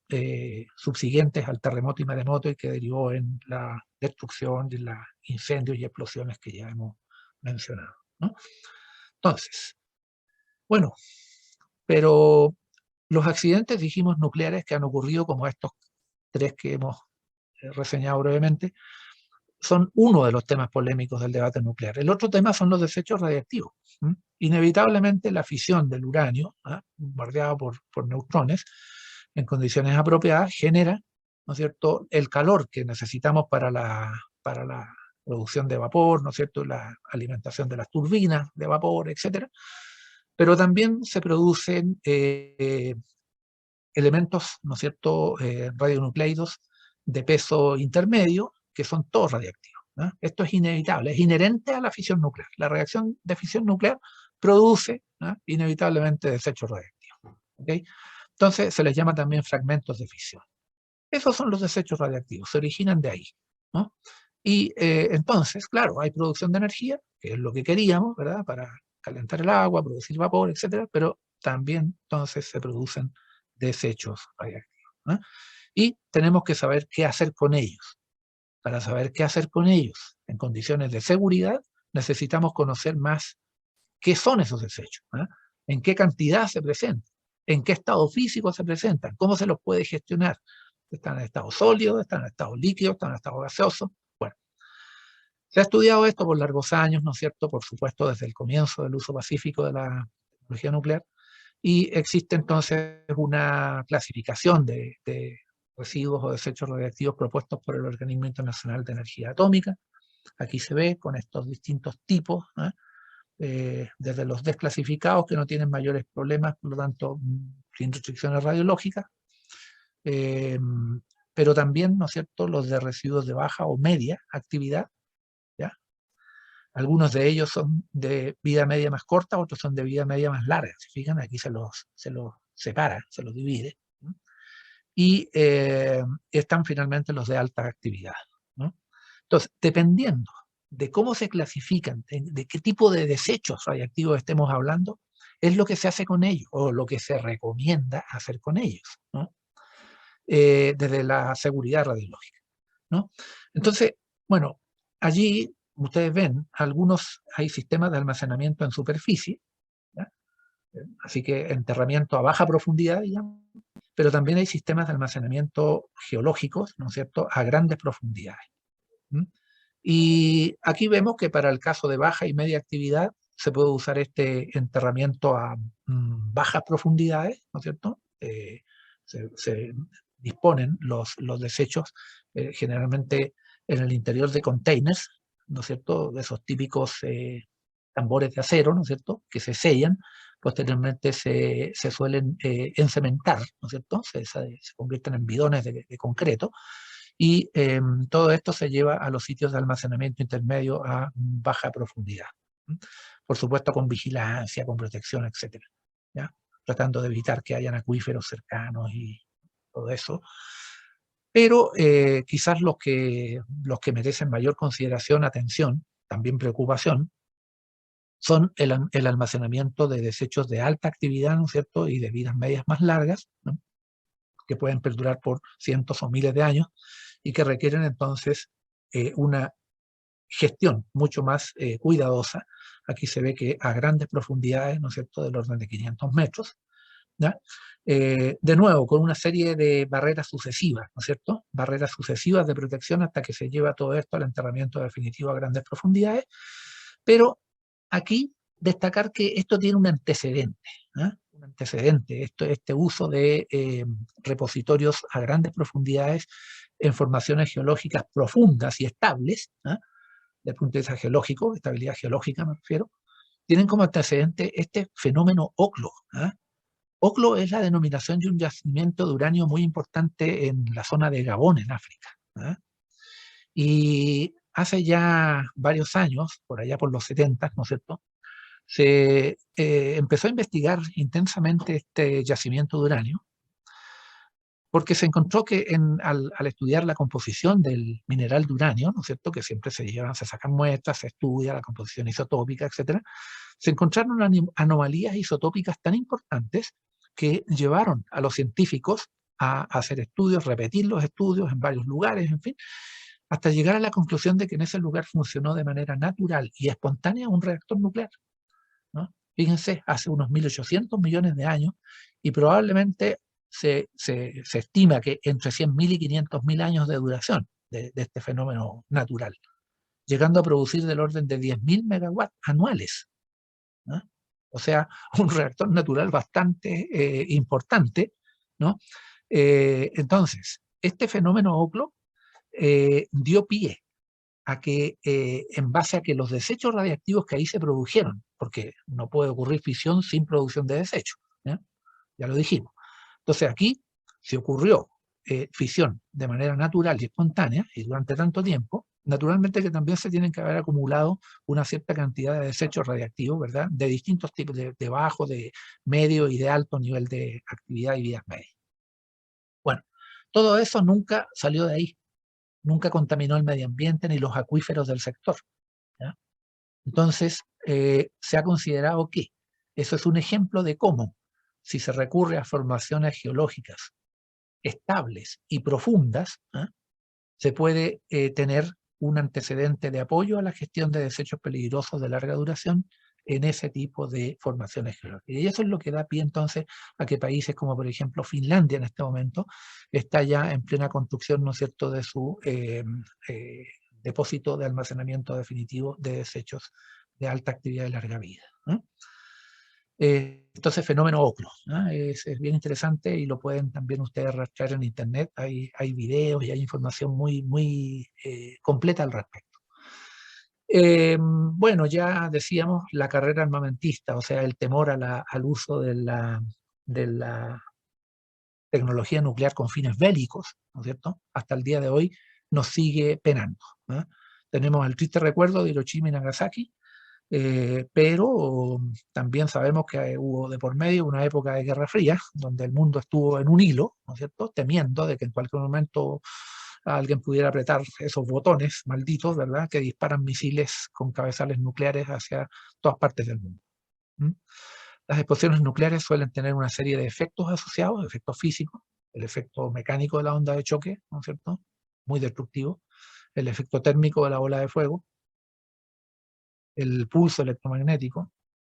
subsiguientes al terremoto y maremoto, y que derivó en la destrucción de los incendios y explosiones que ya hemos mencionado, ¿no? Entonces, bueno, pero los accidentes, dijimos, nucleares que han ocurrido, como estos 3 que hemos reseñado brevemente, son uno de los temas polémicos del debate nuclear. El otro tema son los desechos radiactivos. Inevitablemente la fisión del uranio, bombardeado por neutrones, en condiciones apropiadas, genera, ¿no es cierto?, el calor que necesitamos para la producción de vapor, ¿no es cierto?, la alimentación de las turbinas de vapor, etc. Pero también se producen elementos, ¿no es cierto?, radionucleidos de peso intermedio, que son todos radiactivos, ¿no? Esto es inevitable, es inherente a la fisión nuclear. La reacción de fisión nuclear produce, ¿no?, inevitablemente desechos radiactivos, ¿okay? Entonces se les llama también fragmentos de fisión. Esos son los desechos radiactivos, se originan de ahí, ¿no? Y entonces, claro, hay producción de energía, que es lo que queríamos, ¿verdad?, para calentar el agua, producir vapor, etcétera, pero también entonces se producen desechos radiactivos, ¿no? Y tenemos que saber qué hacer con ellos. Para saber qué hacer con ellos en condiciones de seguridad, necesitamos conocer más qué son esos desechos, ¿no?, en qué cantidad se presentan, en qué estado físico se presentan, cómo se los puede gestionar. Están en estado sólido, están en estado líquido, están en estado gaseoso. Bueno, se ha estudiado esto por largos años, ¿no es cierto?, por supuesto desde el comienzo del uso pacífico de la tecnología nuclear, y existe entonces una clasificación de residuos o desechos radiactivos propuestos por el Organismo Internacional de Energía Atómica. Aquí se ve con estos distintos tipos, ¿no?, desde los desclasificados, que no tienen mayores problemas, por lo tanto, sin restricciones radiológicas, pero también, ¿no es cierto?, los de residuos de baja o media actividad, ¿ya? Algunos de ellos son de vida media más corta, otros son de vida media más larga. ¿Se fijan? Aquí se los separa, se los divide, ¿no? Y están finalmente los de alta actividad, ¿no? Entonces, dependiendo de cómo se clasifican, de qué tipo de desechos radiactivos estemos hablando, es lo que se hace con ellos, o lo que se recomienda hacer con ellos, ¿no?, desde la seguridad radiológica, ¿no? Entonces, bueno, allí ustedes ven, hay sistemas de almacenamiento en superficie, ¿ya? Así que enterramiento a baja profundidad, digamos, pero también hay sistemas de almacenamiento geológicos, ¿no es cierto?, a grandes profundidades. ¿Mm? Y aquí vemos que para el caso de baja y media actividad se puede usar este enterramiento a bajas profundidades, ¿no es cierto? Se disponen los desechos generalmente en el interior de containers, ¿no es cierto?, de esos típicos tambores de acero, ¿no es cierto?, que se sellan, posteriormente se suelen encementar, ¿no es cierto?, se convierten en bidones de concreto, y todo esto se lleva a los sitios de almacenamiento intermedio a baja profundidad. Por supuesto con vigilancia, con protección, etcétera, ¿ya? Tratando de evitar que hayan acuíferos cercanos y todo eso. Pero quizás los que merecen mayor consideración, atención, también preocupación, son el almacenamiento de desechos de alta actividad, ¿no es cierto?, y de vidas medias más largas, ¿no?, que pueden perdurar por cientos o miles de años y que requieren entonces una gestión mucho más cuidadosa. Aquí se ve que a grandes profundidades, ¿no es cierto?, del orden de 500 metros, ¿ya? De nuevo, con una serie de barreras sucesivas, ¿no es cierto?, barreras sucesivas de protección hasta que se lleva todo esto al enterramiento definitivo a grandes profundidades, pero aquí destacar que esto tiene un antecedente, ¿eh? Un antecedente, este uso de repositorios a grandes profundidades en formaciones geológicas profundas y estables, ¿eh?, desde el punto de vista geológico, estabilidad geológica me refiero, tienen como antecedente este fenómeno OCLO, ¿eh? OCLO es la denominación de un yacimiento de uranio muy importante en la zona de Gabón, en África, ¿eh? Y hace ya varios años, por allá por los 70, ¿no es cierto?, se empezó a investigar intensamente este yacimiento de uranio, porque se encontró que al estudiar la composición del mineral de uranio, ¿no es cierto?, que siempre se sacan muestras, se estudia la composición isotópica, etcétera, se encontraron anomalías isotópicas tan importantes que llevaron a los científicos a hacer estudios, repetir los estudios en varios lugares, en fin, hasta llegar a la conclusión de que en ese lugar funcionó de manera natural y espontánea un reactor nuclear, ¿no? Fíjense, hace unos 1.800 millones de años, y probablemente se estima que entre 100.000 y 500.000 años de duración de este fenómeno natural, llegando a producir del orden de 10.000 megawatts anuales, ¿no? O sea, un reactor natural bastante importante, ¿no? Entonces, este fenómeno OCLO dio pie a que, en base a que los desechos radiactivos que ahí se produjeron, porque no puede ocurrir fisión sin producción de desechos, ¿ya? Ya lo dijimos. Entonces aquí se ocurrió fisión de manera natural y espontánea, y durante tanto tiempo, naturalmente que también se tienen que haber acumulado una cierta cantidad de desechos radiactivos, ¿verdad?, de distintos tipos, de bajo, de medio y de alto nivel de actividad y vidas medias. Bueno, todo eso nunca salió de ahí, nunca contaminó el medio ambiente ni los acuíferos del sector, ¿ya? Entonces, se ha considerado que eso es un ejemplo de cómo, si se recurre a formaciones geológicas estables y profundas, ¿eh?, se puede tener un antecedente de apoyo a la gestión de desechos peligrosos de larga duración en ese tipo de formaciones geológicas. Y eso es lo que da pie entonces a que países como por ejemplo Finlandia en este momento está ya en plena construcción, ¿no es cierto?, de su depósito de almacenamiento definitivo de desechos de alta actividad y larga vida, ¿no? Entonces, fenómeno OCLO, ¿no? Es bien interesante y lo pueden también ustedes rastrear en internet. Hay videos y hay información muy completa al respecto. Bueno, ya decíamos la carrera armamentista, o sea, el temor al uso de la tecnología nuclear con fines bélicos, ¿no es cierto?, hasta el día de hoy nos sigue penando, ¿no? Tenemos el triste recuerdo de Hiroshima y Nagasaki, pero también sabemos que hubo de por medio una época de Guerra Fría, donde el mundo estuvo en un hilo, ¿no es cierto?, temiendo de que en cualquier momento alguien pudiera apretar esos botones malditos, ¿verdad?, que disparan misiles con cabezales nucleares hacia todas partes del mundo. ¿Mm? Las explosiones nucleares suelen tener una serie de efectos asociados, efectos físicos, el efecto mecánico de la onda de choque, ¿no es cierto?, muy destructivo, el efecto térmico de la bola de fuego, el pulso electromagnético,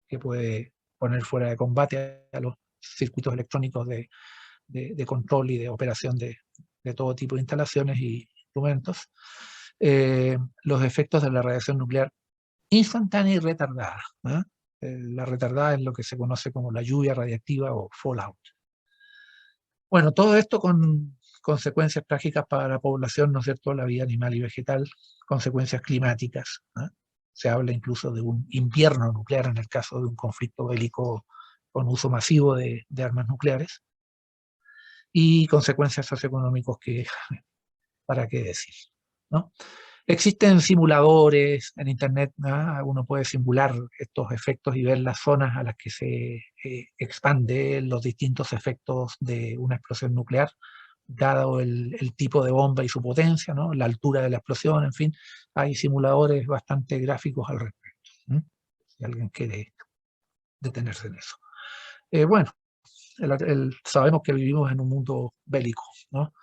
que puede poner fuera de combate a los circuitos electrónicos de control y de operación de todo tipo de instalaciones y instrumentos, los efectos de la radiación nuclear instantánea y retardada. La retardada es lo que se conoce como la lluvia radiactiva o fallout. Bueno, todo esto con consecuencias trágicas para la población, ¿no es cierto?, la vida animal y vegetal, consecuencias climáticas. Se habla incluso de un invierno nuclear en el caso de un conflicto bélico con uso masivo de armas nucleares, y consecuencias socioeconómicas que, para qué decir, ¿no? Existen simuladores en internet, ¿no? Uno puede simular estos efectos y ver las zonas a las que se expanden los distintos efectos de una explosión nuclear, dado el tipo de bomba y su potencia, ¿no? La altura de la explosión, en fin, hay simuladores bastante gráficos al respecto, ¿no? Si alguien quiere detenerse en eso. Bueno, sabemos que vivimos en un mundo bélico, ¿no?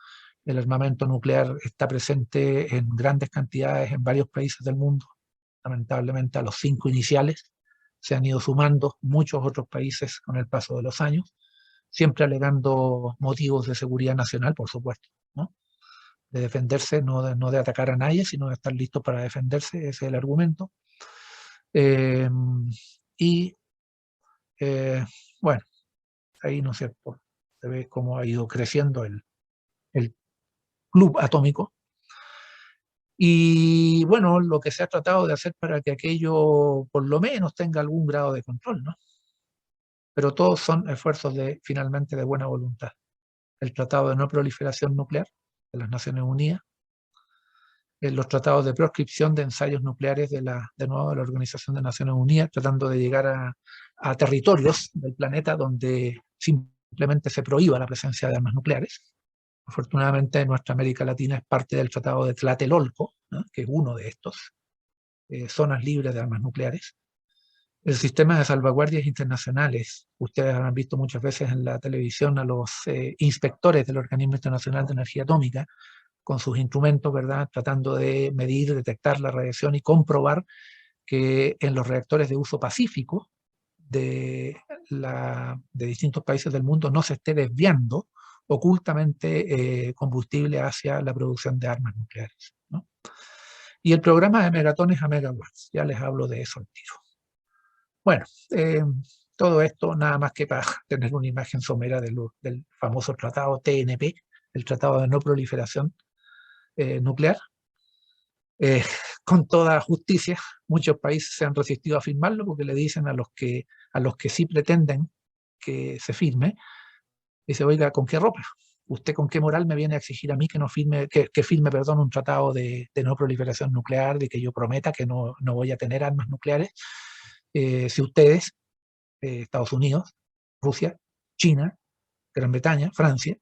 El armamento nuclear está presente en grandes cantidades en varios países del mundo. Lamentablemente a los 5 iniciales se han ido sumando muchos otros países con el paso de los años, siempre alegando motivos de seguridad nacional, por supuesto, ¿no? De defenderse, no de atacar a nadie, sino de estar listos para defenderse, ese es el argumento. Bueno, ahí, ¿no es cierto?, se ve cómo ha ido creciendo el club atómico. Y bueno, lo que se ha tratado de hacer para que aquello por lo menos tenga algún grado de control, ¿no? Pero todos son esfuerzos finalmente de buena voluntad. El Tratado de No Proliferación Nuclear de las Naciones Unidas, los tratados de proscripción de ensayos nucleares de la Organización de Naciones Unidas, tratando de llegar a territorios del planeta donde simplemente se prohíba la presencia de armas nucleares. Afortunadamente, nuestra América Latina es parte del Tratado de Tlatelolco, ¿no?, que es uno de estos, zonas libres de armas nucleares. El sistema de salvaguardias internacionales, ustedes habrán visto muchas veces en la televisión a los inspectores del Organismo Internacional de Energía Atómica, con sus instrumentos, ¿verdad?, tratando de medir, detectar la radiación y comprobar que en los reactores de uso pacífico de distintos países del mundo no se esté desviando ocultamente combustible hacia la producción de armas nucleares, ¿no? Y el programa de megatones a megawatts, ya les hablo de eso al tiro. Bueno, todo esto nada más que para tener una imagen somera del famoso tratado TNP, el Tratado de No Proliferación Nuclear. Con toda justicia, muchos países se han resistido a firmarlo porque le dicen a los que sí pretenden que se firme, dice, oiga, ¿con qué ropa? ¿Usted con qué moral me viene a exigir a mí que no firme, que firme, perdón, un tratado de no proliferación nuclear, de que yo prometa que no voy a tener armas nucleares? Si ustedes, Estados Unidos, Rusia, China, Gran Bretaña, Francia,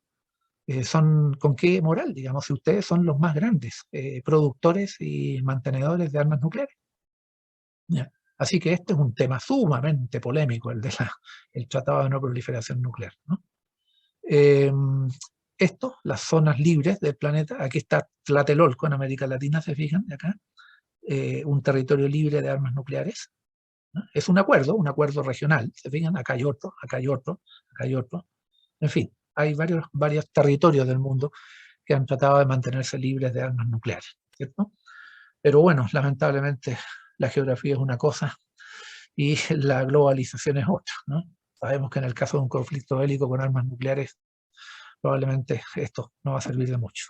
son con qué moral, digamos, si ustedes son los más grandes productores y mantenedores de armas nucleares. ¿Ya? Así que este es un tema sumamente polémico, el Tratado de No Proliferación Nuclear, ¿no? Las zonas libres del planeta, aquí está Tlatelolco en América Latina, se fijan, de acá, un territorio libre de armas nucleares, ¿no? Es un acuerdo regional, se fijan, acá hay otro, acá hay otro, acá hay otro, en fin, hay varios territorios del mundo que han tratado de mantenerse libres de armas nucleares, ¿cierto? Pero bueno, lamentablemente la geografía es una cosa y la globalización es otra, ¿no? Sabemos que en el caso de un conflicto bélico con armas nucleares, probablemente esto no va a servir de mucho.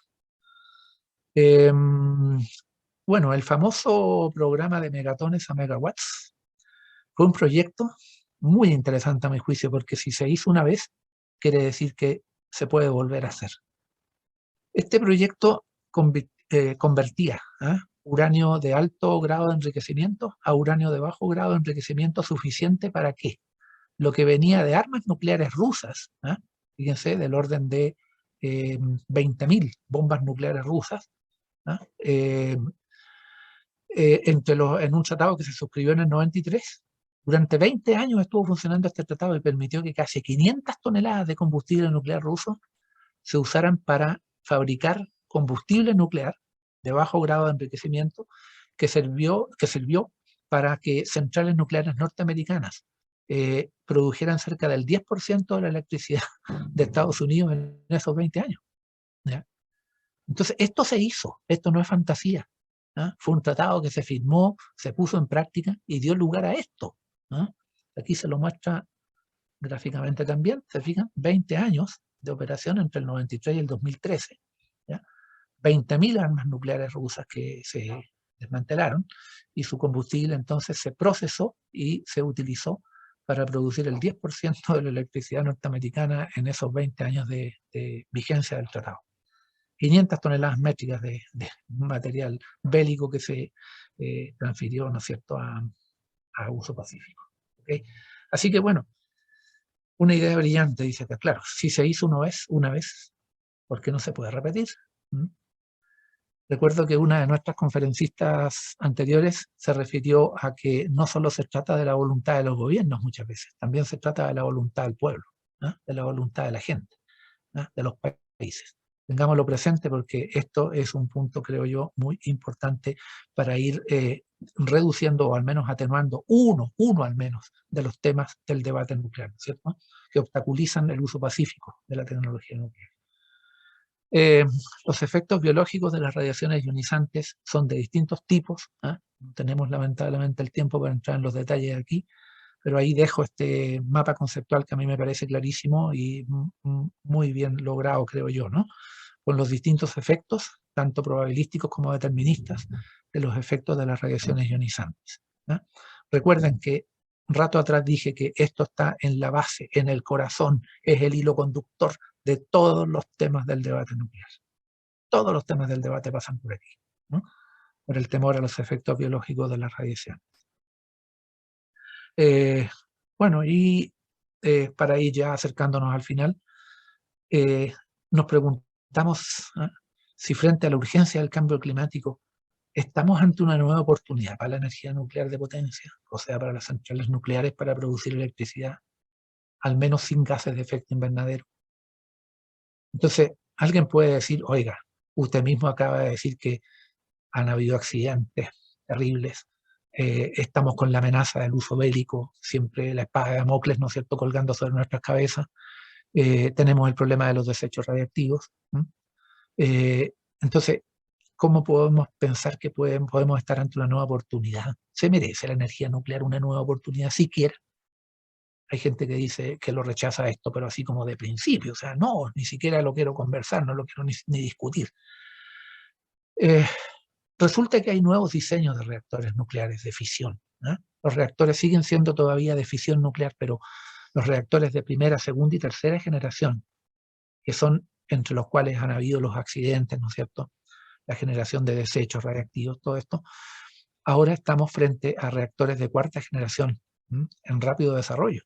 Bueno, el famoso programa de megatones a megawatts fue un proyecto muy interesante a mi juicio, porque si se hizo una vez, quiere decir que se puede volver a hacer. Este proyecto convertía uranio de alto grado de enriquecimiento a uranio de bajo grado de enriquecimiento suficiente para que lo que venía de armas nucleares rusas, fíjense, del orden de 20.000 bombas nucleares rusas, en un tratado que se suscribió en el 93, durante 20 años estuvo funcionando este tratado y permitió que casi 500 toneladas de combustible nuclear ruso se usaran para fabricar combustible nuclear de bajo grado de enriquecimiento que sirvió para que centrales nucleares norteamericanas produjeran cerca del 10% de la electricidad de Estados Unidos en esos 20 años. ¿Ya? Entonces, esto se hizo, esto no es fantasía. ¿Ah? Fue un tratado que se firmó, se puso en práctica y dio lugar a esto. ¿Ah? Aquí se lo muestra gráficamente también, se fijan, 20 años de operación entre el 93 y el 2013. ¿Ya? 20.000 armas nucleares rusas que se desmantelaron y su combustible entonces se procesó y se utilizó para producir el 10% de la electricidad norteamericana en esos 20 años de vigencia del tratado. 500 toneladas métricas de material bélico que se transfirió, ¿no es cierto?, a uso pacífico. ¿Okay? Así que bueno, una idea brillante, dice acá. Claro, si se hizo una vez, ¿por qué no se puede repetir? ¿Mm? Recuerdo que una de nuestras conferencistas anteriores se refirió a que no solo se trata de la voluntad de los gobiernos muchas veces, también se trata de la voluntad del pueblo, ¿no? De la voluntad de la gente, ¿no? De los países. Tengámoslo presente porque esto es un punto, creo yo, muy importante para ir reduciendo o al menos atenuando uno al menos de los temas del debate nuclear, ¿cierto? Que obstaculizan el uso pacífico de la tecnología nuclear. Los efectos biológicos de las radiaciones ionizantes son de distintos tipos. No tenemos lamentablemente el tiempo para entrar en los detalles aquí, pero ahí dejo este mapa conceptual que a mí me parece clarísimo y muy bien logrado, creo yo, ¿no? Con los distintos efectos, tanto probabilísticos como deterministas, de los efectos de las radiaciones ionizantes. ¿No? Recuerden que un rato atrás dije que esto está en la base, en el corazón, es el hilo conductor de todos los temas del debate nuclear. Todos los temas del debate pasan por aquí, ¿no? Por el temor a los efectos biológicos de la radiación. Bueno, y para ir ya acercándonos al final, nos preguntamos si frente a la urgencia del cambio climático estamos ante una nueva oportunidad para la energía nuclear de potencia, o sea, para las centrales nucleares para producir electricidad, al menos sin gases de efecto invernadero. Entonces, alguien puede decir, oiga, usted mismo acaba de decir que han habido accidentes terribles, estamos con la amenaza del uso bélico, siempre la espada de Damocles, ¿no es cierto?, colgando sobre nuestras cabezas, tenemos el problema de los desechos radiactivos. Entonces, ¿cómo podemos pensar que podemos estar ante una nueva oportunidad? ¿Se merece la energía nuclear una nueva oportunidad siquiera? Hay gente que dice que lo rechaza esto, pero así como de principio, o sea, no, ni siquiera lo quiero conversar, no lo quiero ni discutir. Resulta que hay nuevos diseños de reactores nucleares de fisión. Los reactores siguen siendo todavía de fisión nuclear, pero los reactores de primera, segunda y tercera generación, que son entre los cuales han habido los accidentes, ¿no es cierto?, la generación de desechos radiactivos, todo esto, ahora estamos frente a reactores de cuarta generación, en rápido desarrollo,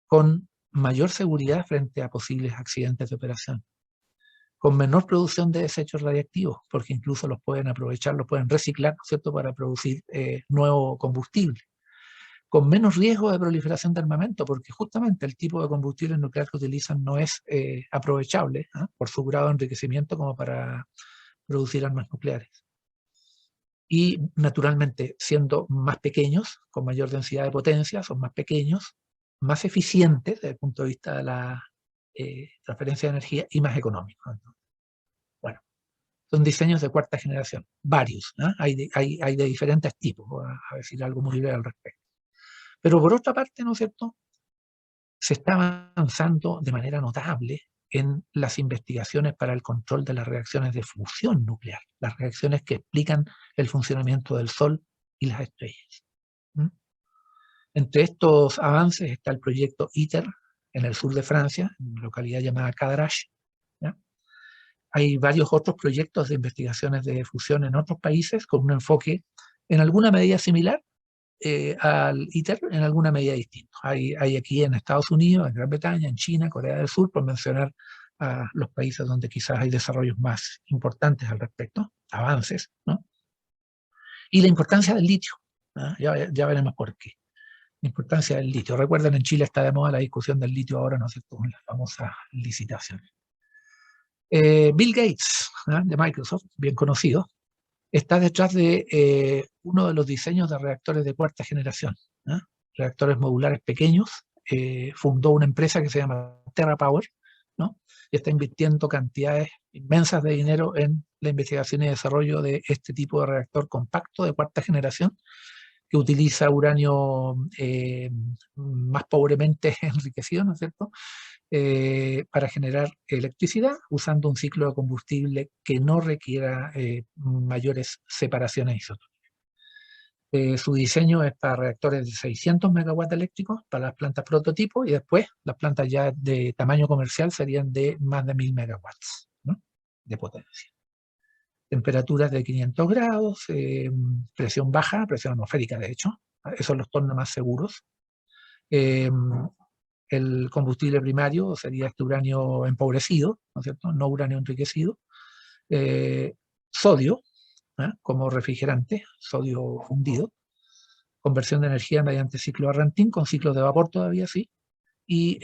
con mayor seguridad frente a posibles accidentes de operación, con menor producción de desechos radiactivos, porque incluso los pueden aprovechar, los pueden reciclar, ¿no es cierto?, para producir nuevo combustible, con menos riesgo de proliferación de armamento, porque justamente el tipo de combustible nuclear que utilizan no es aprovechable por su grado de enriquecimiento como para producir armas nucleares. Y naturalmente, siendo más pequeños, con mayor densidad de potencia, son más pequeños, más eficientes desde el punto de vista de la transferencia de energía y más económicos. Bueno, son diseños de cuarta generación, varios, hay de diferentes tipos, voy a decir algo muy breve al respecto. Pero por otra parte, ¿no es cierto?, se está avanzando de manera notable en las investigaciones para el control de las reacciones de fusión nuclear, las reacciones que explican el funcionamiento del Sol y las estrellas. Entre estos avances está el proyecto ITER en el sur de Francia, en una localidad llamada Cadarache. Hay varios otros proyectos de investigaciones de fusión en otros países con un enfoque en alguna medida similar al ITER, en alguna medida distinta. Hay aquí en Estados Unidos, en Gran Bretaña, en China, Corea del Sur, por mencionar a los países donde quizás hay desarrollos más importantes al respecto, avances, ¿no? Y la importancia del litio, ya veremos por qué. La importancia del litio. Recuerden, en Chile está de moda la discusión del litio ahora, ¿no es cierto?, con las famosas licitaciones. Bill Gates, de Microsoft, bien conocido, está detrás de uno de los diseños de reactores de cuarta generación, ¿eh? Reactores modulares pequeños. Fundó una empresa que se llama TerraPower, ¿no? Y está invirtiendo cantidades inmensas de dinero en la investigación y desarrollo de este tipo de reactor compacto de cuarta generación, que utiliza uranio más pobremente enriquecido, ¿no es cierto?, para generar electricidad usando un ciclo de combustible que no requiera mayores separaciones isótopicas. Su diseño es para reactores de 600 megawatts eléctricos para las plantas prototipo, y después las plantas ya de tamaño comercial serían de más de 1000 megawatts, ¿no?, de potencia. Temperaturas de 500 grados, presión baja, presión atmosférica de hecho, eso los torna más seguros. El combustible primario sería este uranio empobrecido, ¿no es cierto?, no uranio enriquecido. Sodio, como refrigerante, sodio fundido. Conversión de energía mediante ciclo de Rankine, con ciclos de vapor todavía sí. Y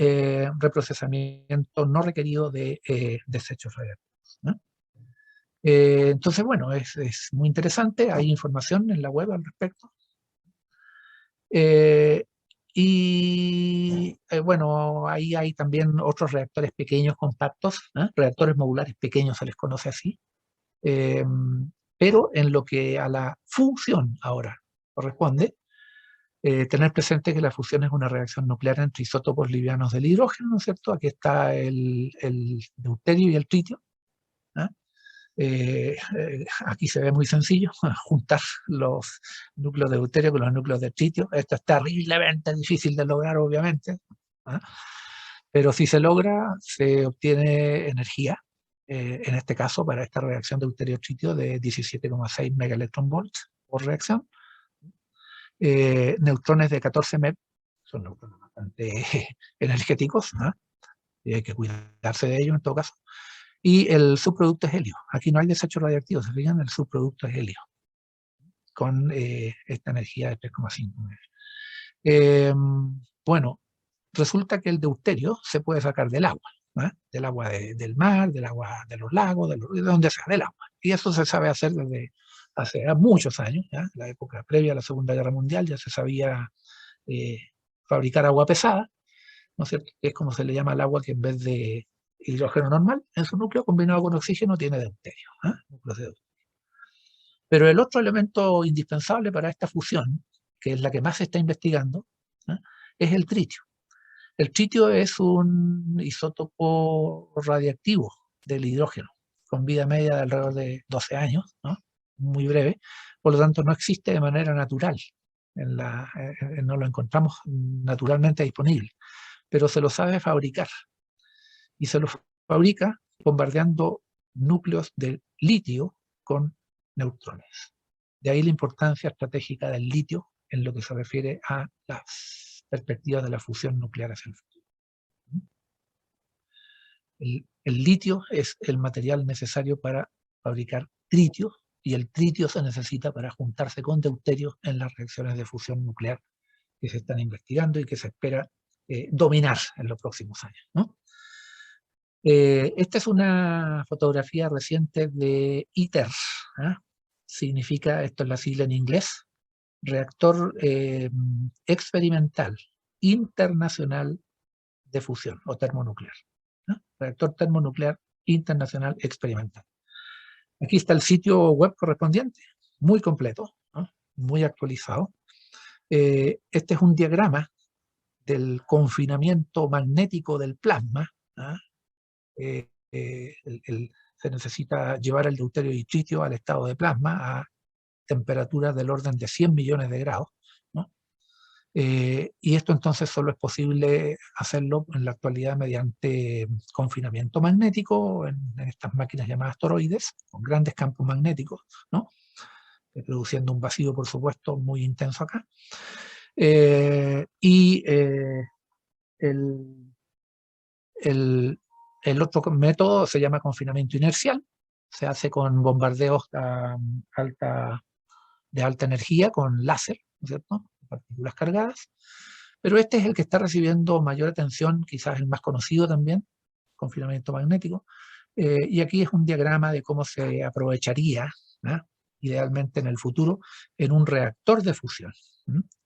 reprocesamiento no requerido de desechos radiactivos, ¿no? Entonces, bueno, es muy interesante. Hay información en la web al respecto. Bueno, ahí hay también otros reactores pequeños compactos, reactores modulares pequeños se les conoce así, pero en lo que a la fusión ahora corresponde, tener presente que la fusión es una reacción nuclear entre isótopos livianos del hidrógeno, ¿no es cierto? Aquí está el deuterio y el tritio. Aquí se ve muy sencillo, juntar los núcleos de deuterio con los núcleos de tritio. Esto es terriblemente difícil de lograr, obviamente, pero si se logra, se obtiene energía, en este caso para esta reacción de deuterio-tritio de 17,6 megaelectronvolts por reacción. Neutrones de 14 MeV, son neutrones bastante energéticos, y hay que cuidarse de ellos en todo caso. Y el subproducto es helio. Aquí no hay desecho radioactivo, se fijan, el subproducto es helio, con esta energía de 3,5 MeV. Bueno, resulta que el deuterio se puede sacar del agua, del agua del mar, del agua de los lagos, de donde sea, del agua. Y eso se sabe hacer desde hace muchos años, la época previa a la Segunda Guerra Mundial ya se sabía fabricar agua pesada, ¿no es cierto? Es como se le llama al agua que en vez de hidrógeno normal, en su núcleo combinado con oxígeno tiene deuterio, núcleos de deuterio. Pero el otro elemento indispensable para esta fusión, que es la que más se está investigando, es el tritio. El tritio es un isótopo radiactivo del hidrógeno, con vida media de alrededor de 12 años, muy breve, por lo tanto no existe de manera natural, no lo encontramos naturalmente disponible, pero se lo sabe fabricar, y se lo fabrica bombardeando núcleos de litio con neutrones. De ahí la importancia estratégica del litio en lo que se refiere a las perspectivas de la fusión nuclear hacia el futuro. El litio es el material necesario para fabricar tritio, y el tritio se necesita para juntarse con deuterio en las reacciones de fusión nuclear que se están investigando y que se espera dominar en los próximos años, ¿no? Esta es una fotografía reciente de ITER. Significa, esto es la sigla en inglés, Reactor Experimental Internacional de Fusión o Termonuclear. Reactor Termonuclear Internacional Experimental. Aquí está el sitio web correspondiente, muy completo, muy actualizado. Este es un diagrama del confinamiento magnético del plasma. Se necesita llevar el deuterio y tritio al estado de plasma a temperaturas del orden de 100 millones de grados, ¿no? Y esto entonces solo es posible hacerlo en la actualidad mediante confinamiento magnético en estas máquinas llamadas toroides, con grandes campos magnéticos, ¿no? Produciendo un vacío, por supuesto, muy intenso acá. El otro método se llama confinamiento inercial, se hace con bombardeos de alta energía, con láser, ¿no es cierto?, partículas cargadas, pero este es el que está recibiendo mayor atención, quizás el más conocido también, confinamiento magnético, y aquí es un diagrama de cómo se aprovecharía idealmente en el futuro, en un reactor de fusión.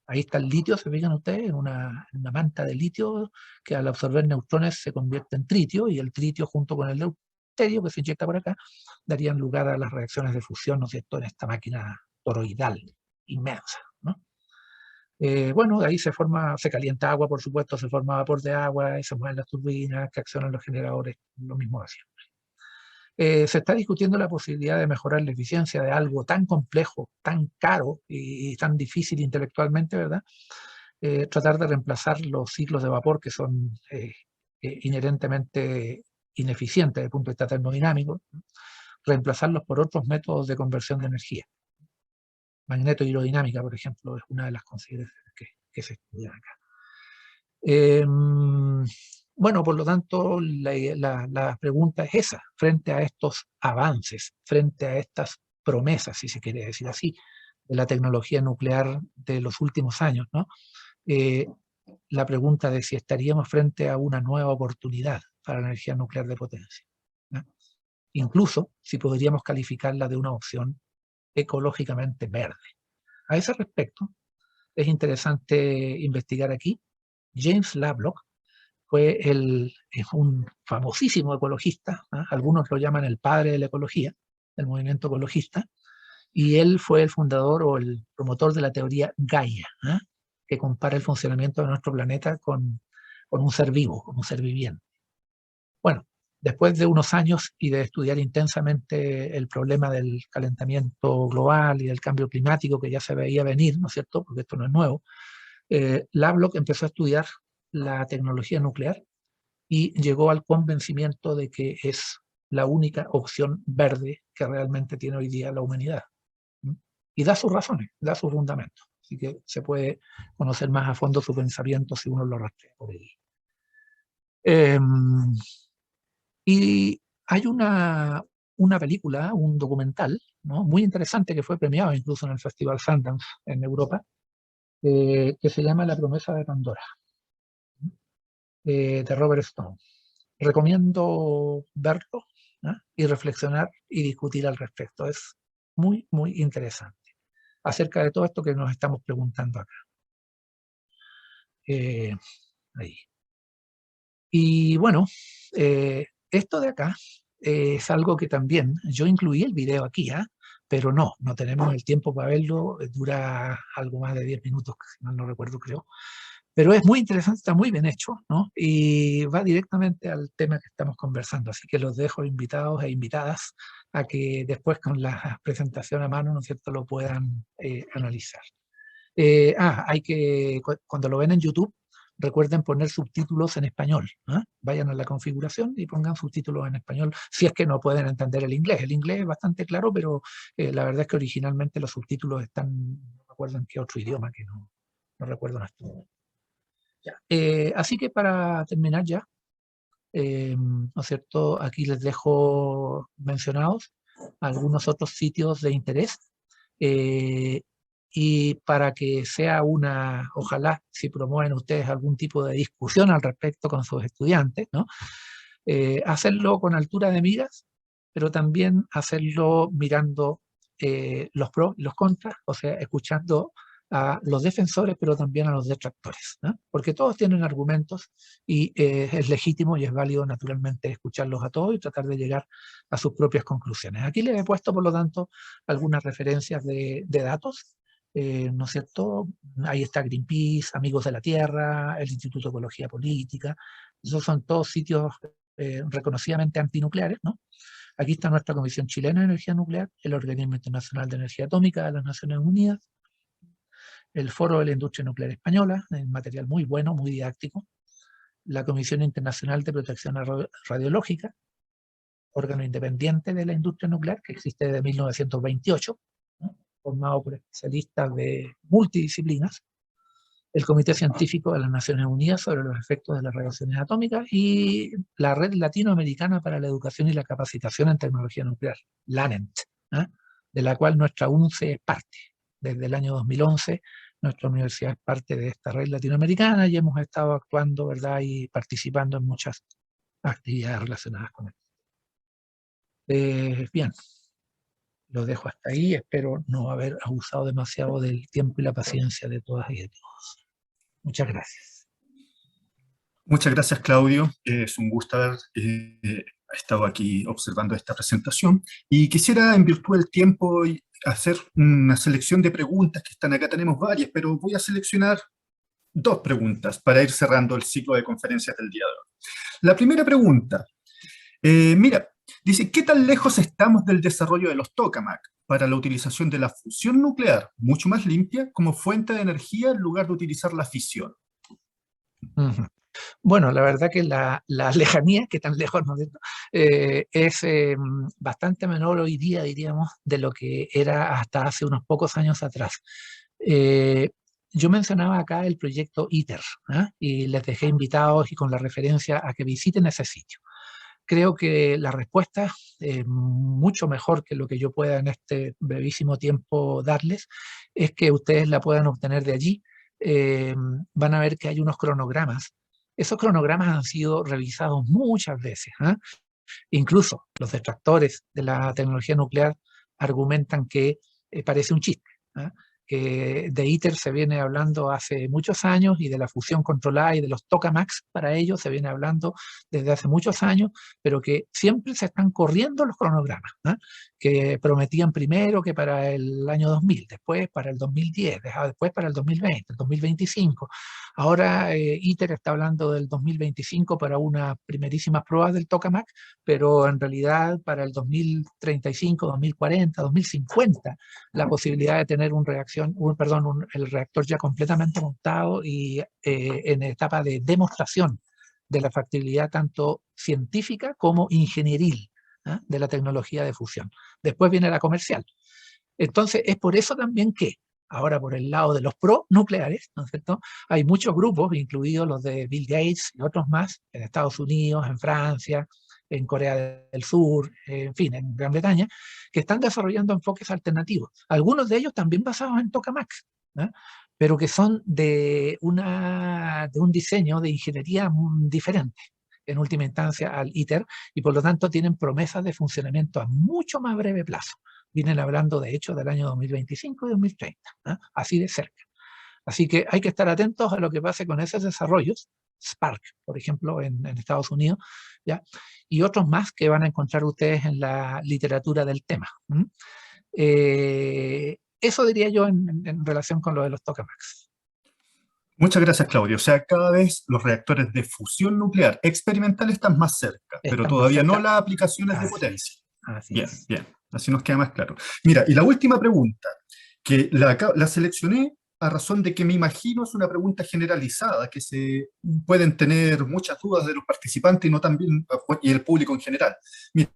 Ahí está el litio, se fijan ustedes, en una manta de litio que al absorber neutrones se convierte en tritio, y el tritio junto con el deuterio que se inyecta por acá darían lugar a las reacciones de fusión, ¿no es cierto?, en esta máquina toroidal inmensa, ¿no? Bueno, de ahí se calienta agua, por supuesto, se forma vapor de agua y se mueven las turbinas que accionan los generadores, lo mismo de siempre. Se está discutiendo la posibilidad de mejorar la eficiencia de algo tan complejo, tan caro y tan difícil intelectualmente, ¿verdad? Tratar de reemplazar los ciclos de vapor que son inherentemente ineficientes desde el punto de vista termodinámico, reemplazarlos por otros métodos de conversión de energía. Magnetohidrodinámica, por ejemplo, es una de las consideraciones que se estudian acá. Bueno, por lo tanto, la pregunta es esa, frente a estos avances, frente a estas promesas, si se quiere decir así, de la tecnología nuclear de los últimos años, ¿no? La pregunta de si estaríamos frente a una nueva oportunidad para la energía nuclear de potencia, ¿no? Incluso si podríamos calificarla de una opción ecológicamente verde. A ese respecto, es interesante investigar aquí. James Lovelock es un famosísimo ecologista, ¿eh? Algunos lo llaman el padre de la ecología, del movimiento ecologista, y él fue el fundador o el promotor de la teoría Gaia, ¿eh? Que compara el funcionamiento de nuestro planeta con un ser vivo, con un ser viviente. Bueno, después de unos años y de estudiar intensamente el problema del calentamiento global y del cambio climático que ya se veía venir, ¿no es cierto?, porque esto no es nuevo, Lovelock empezó a estudiar la tecnología nuclear y llegó al convencimiento de que es la única opción verde que realmente tiene hoy día la humanidad. Y da sus razones, da sus fundamentos. Así que se puede conocer más a fondo su pensamiento si uno lo rastrea por ahí. Y hay una película, un documental, ¿no?, muy interesante que fue premiado incluso en el Festival Sundance en Europa, que se llama La promesa de Pandora, de Robert Stone. Recomiendo verlo, ¿no?, y reflexionar y discutir al respecto. Es muy, muy interesante acerca de todo esto que nos estamos preguntando acá. Ahí. Y bueno, esto de acá es algo que también, yo incluí el video aquí, pero no tenemos el tiempo para verlo, dura algo más de 10 minutos, si mal no recuerdo, creo. Pero es muy interesante, está muy bien hecho, ¿no? Y va directamente al tema que estamos conversando, así que los dejo invitados e invitadas a que después con la presentación a mano, ¿no es cierto?, lo puedan analizar. Cuando lo ven en YouTube, recuerden poner subtítulos en español, ¿eh? Vayan a la configuración y pongan subtítulos en español, si es que no pueden entender el inglés. El inglés es bastante claro, pero la verdad es que originalmente los subtítulos están, no recuerdo en qué otro idioma, que no recuerdo en este momento. Así que para terminar ya, ¿no es cierto?, aquí les dejo mencionados algunos otros sitios de interés, y para que sea ojalá si promueven ustedes algún tipo de discusión al respecto con sus estudiantes, ¿no?, hacerlo con altura de miras, pero también hacerlo mirando los pros y los contras, o sea, escuchando a los defensores, pero también a los detractores, ¿no?, porque todos tienen argumentos y es legítimo y es válido naturalmente escucharlos a todos y tratar de llegar a sus propias conclusiones. Aquí les he puesto, por lo tanto, algunas referencias de datos, ¿no es cierto? Ahí está Greenpeace, Amigos de la Tierra, el Instituto de Ecología Política. Esos son todos sitios reconocidamente antinucleares, ¿no? Aquí está nuestra Comisión Chilena de Energía Nuclear, el Organismo Internacional de Energía Atómica de las Naciones Unidas, el Foro de la Industria Nuclear Española, un material muy bueno, muy didáctico, la Comisión Internacional de Protección Radiológica, órgano independiente de la industria nuclear que existe desde 1928, ¿no?, formado por especialistas de multidisciplinas, el Comité Científico de las Naciones Unidas sobre los efectos de las radiaciones atómicas y la Red Latinoamericana para la Educación y la Capacitación en Tecnología Nuclear, LANET, de la cual nuestra UNCE es parte. Desde el año 2011, nuestra universidad es parte de esta red latinoamericana y hemos estado actuando, ¿verdad?, y participando en muchas actividades relacionadas con esto. Bien, lo dejo hasta ahí. Espero no haber abusado demasiado del tiempo y la paciencia de todas y de todos. Muchas gracias. Muchas gracias, Claudio. Es un gusto haber estado aquí observando esta presentación. Y quisiera, en virtud del tiempo, hacer una selección de preguntas que están acá. Tenemos varias, pero voy a seleccionar 2 preguntas para ir cerrando el ciclo de conferencias del día de hoy. La primera pregunta, mira, dice, ¿qué tan lejos estamos del desarrollo de los tokamak para la utilización de la fusión nuclear, mucho más limpia, como fuente de energía en lugar de utilizar la fisión? Bueno, la verdad que la lejanía, que tan lejos, ¿no es cierto?, es bastante menor hoy día, diríamos, de lo que era hasta hace unos pocos años atrás. Yo mencionaba acá el proyecto ITER, ¿eh? Y les dejé invitados y con la referencia a que visiten ese sitio. Creo que la respuesta, mucho mejor que lo que yo pueda en este brevísimo tiempo darles, es que ustedes la puedan obtener de allí. Van a ver que hay unos cronogramas. Esos cronogramas han sido revisados muchas veces, ¿eh? Incluso los detractores de la tecnología nuclear argumentan que parece un chiste, ¿eh? Que de ITER se viene hablando hace muchos años y de la fusión controlada y de los tokamaks para ello se viene hablando desde hace muchos años, pero que siempre se están corriendo los cronogramas, ¿eh? Que prometían primero que para el año 2000, después para el 2010, después para el 2020, el 2025. Ahora ITER está hablando del 2025 para unas primerísimas pruebas del tokamak, pero en realidad para el 2035, 2040, 2050, la posibilidad de tener el reactor ya completamente montado y en etapa de demostración de la factibilidad tanto científica como ingenieril, ¿eh?, de la tecnología de fusión. Después viene la comercial. Entonces, es por eso también que ahora por el lado de los pro-nucleares, ¿no es cierto?, hay muchos grupos, incluidos los de Bill Gates y otros más, en Estados Unidos, en Francia, en Corea del Sur, en fin, en Gran Bretaña, que están desarrollando enfoques alternativos. Algunos de ellos también basados en tokamak, ¿eh?, pero que son de un diseño de ingeniería diferente, en última instancia al ITER, y por lo tanto tienen promesas de funcionamiento a mucho más breve plazo. Vienen hablando, de hecho, del año 2025 y 2030, ¿eh?, así de cerca. Así que hay que estar atentos a lo que pase con esos desarrollos, Spark, por ejemplo, en Estados Unidos, ¿ya?, y otros más que van a encontrar ustedes en la literatura del tema. Eso diría yo en relación con lo de los tokamaks. Muchas gracias, Claudio. O sea, cada vez los reactores de fusión nuclear experimental están más cerca, pero todavía no las aplicaciones de potencia. Bien, bien. Así nos queda más claro. Mira, y la última pregunta, que la seleccioné a razón de que me imagino es una pregunta generalizada, que se pueden tener muchas dudas de los participantes y no también y el público en general. Mira,